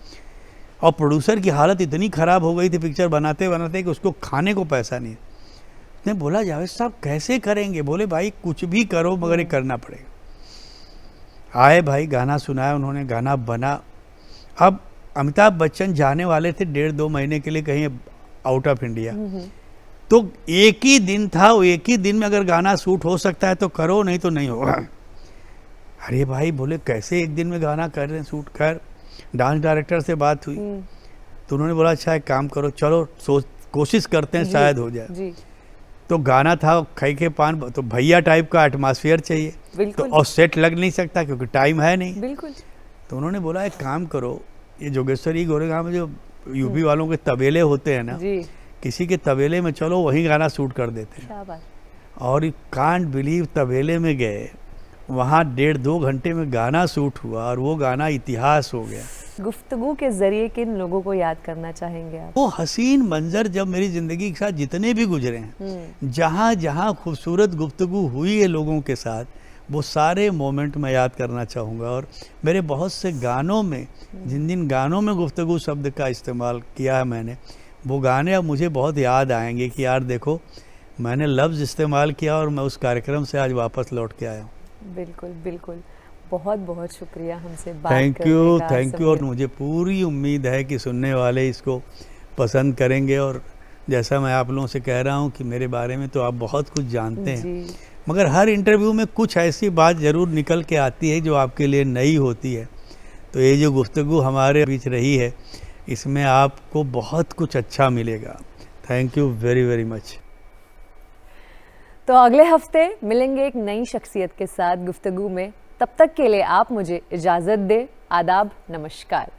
और प्रोड्यूसर की हालत इतनी ख़राब हो गई थी पिक्चर बनाते बनाते कि उसको खाने को पैसा नहीं। ने बोला जावेद साहब कैसे करेंगे? बोले भाई कुछ भी करो मगर ये करना पड़ेगा। आए भाई, गाना सुनाया उन्होंने, गाना बना। अब अमिताभ बच्चन जाने वाले थे 1.5-2 महीने के लिए कहीं आउट ऑफ इंडिया, तो एक ही दिन था, वो एक ही दिन में अगर गाना शूट हो सकता है तो करो, नहीं तो नहीं होगा। अरे भाई बोले कैसे एक दिन में गाना कर रहे हैं शूट? कर डांस डायरेक्टर से बात हुई तो उन्होंने बोला अच्छा एक काम करो, चलो कोशिश करते हैं शायद हो जाए। जी। तो गाना था खई के पान, तो भैया टाइप का एटमॉस्फेयर चाहिए, तो और सेट लग नहीं सकता क्योंकि टाइम है नहीं। बिल्कुल। तो उन्होंने बोला एक काम करो, ये जोगेश्वरी गोरेगांव में जो यूपी वालों के तबेले होते हैं ना, जी। किसी के तबेले में चलो वहीं गाना शूट कर देते हैं। क्या बात। और कांट बिलीव, तबेले में गए, वहाँ 1.5-2 घंटे में गाना शूट हुआ और वो गाना इतिहास हो गया। गुफ्तगू के जरिए किन लोगों को याद करना चाहेंगे आप? वो हसीन मंजर जब मेरी ज़िंदगी के साथ जितने भी गुजरे हैं, जहाँ जहाँ खूबसूरत गुफ्तगू हुई है लोगों के साथ, वो सारे मोमेंट मैं याद करना चाहूँगा। और मेरे बहुत से गानों में, जिन जिन गानों में गुफ्तगू शब्द का इस्तेमाल किया है मैंने, वो गाने अब मुझे बहुत याद आएंगे कि यार देखो मैंने लफ्ज़ इस्तेमाल किया और मैं उस कार्यक्रम से आज वापस लौट के आया हूँ। बिल्कुल बिल्कुल, बहुत बहुत शुक्रिया हमसे बात थैंक करने यू, का, थैंक यू। और मुझे पूरी उम्मीद है कि सुनने वाले इसको पसंद करेंगे। और जैसा मैं आप लोगों से कह रहा हूँ कि मेरे बारे में तो आप बहुत कुछ जानते हैं, जी। मगर हर इंटरव्यू में कुछ ऐसी बात ज़रूर निकल के आती है जो आपके लिए नई होती है। तो ये जो गुफ्तगू हमारे बीच रही है, इसमें आपको बहुत कुछ अच्छा मिलेगा। Thank you very very much. तो अगले हफ्ते मिलेंगे एक नई शख्सियत के साथ गुफ्तगू में। तब तक के लिए आप मुझे इजाज़त दें। आदाब, नमस्कार।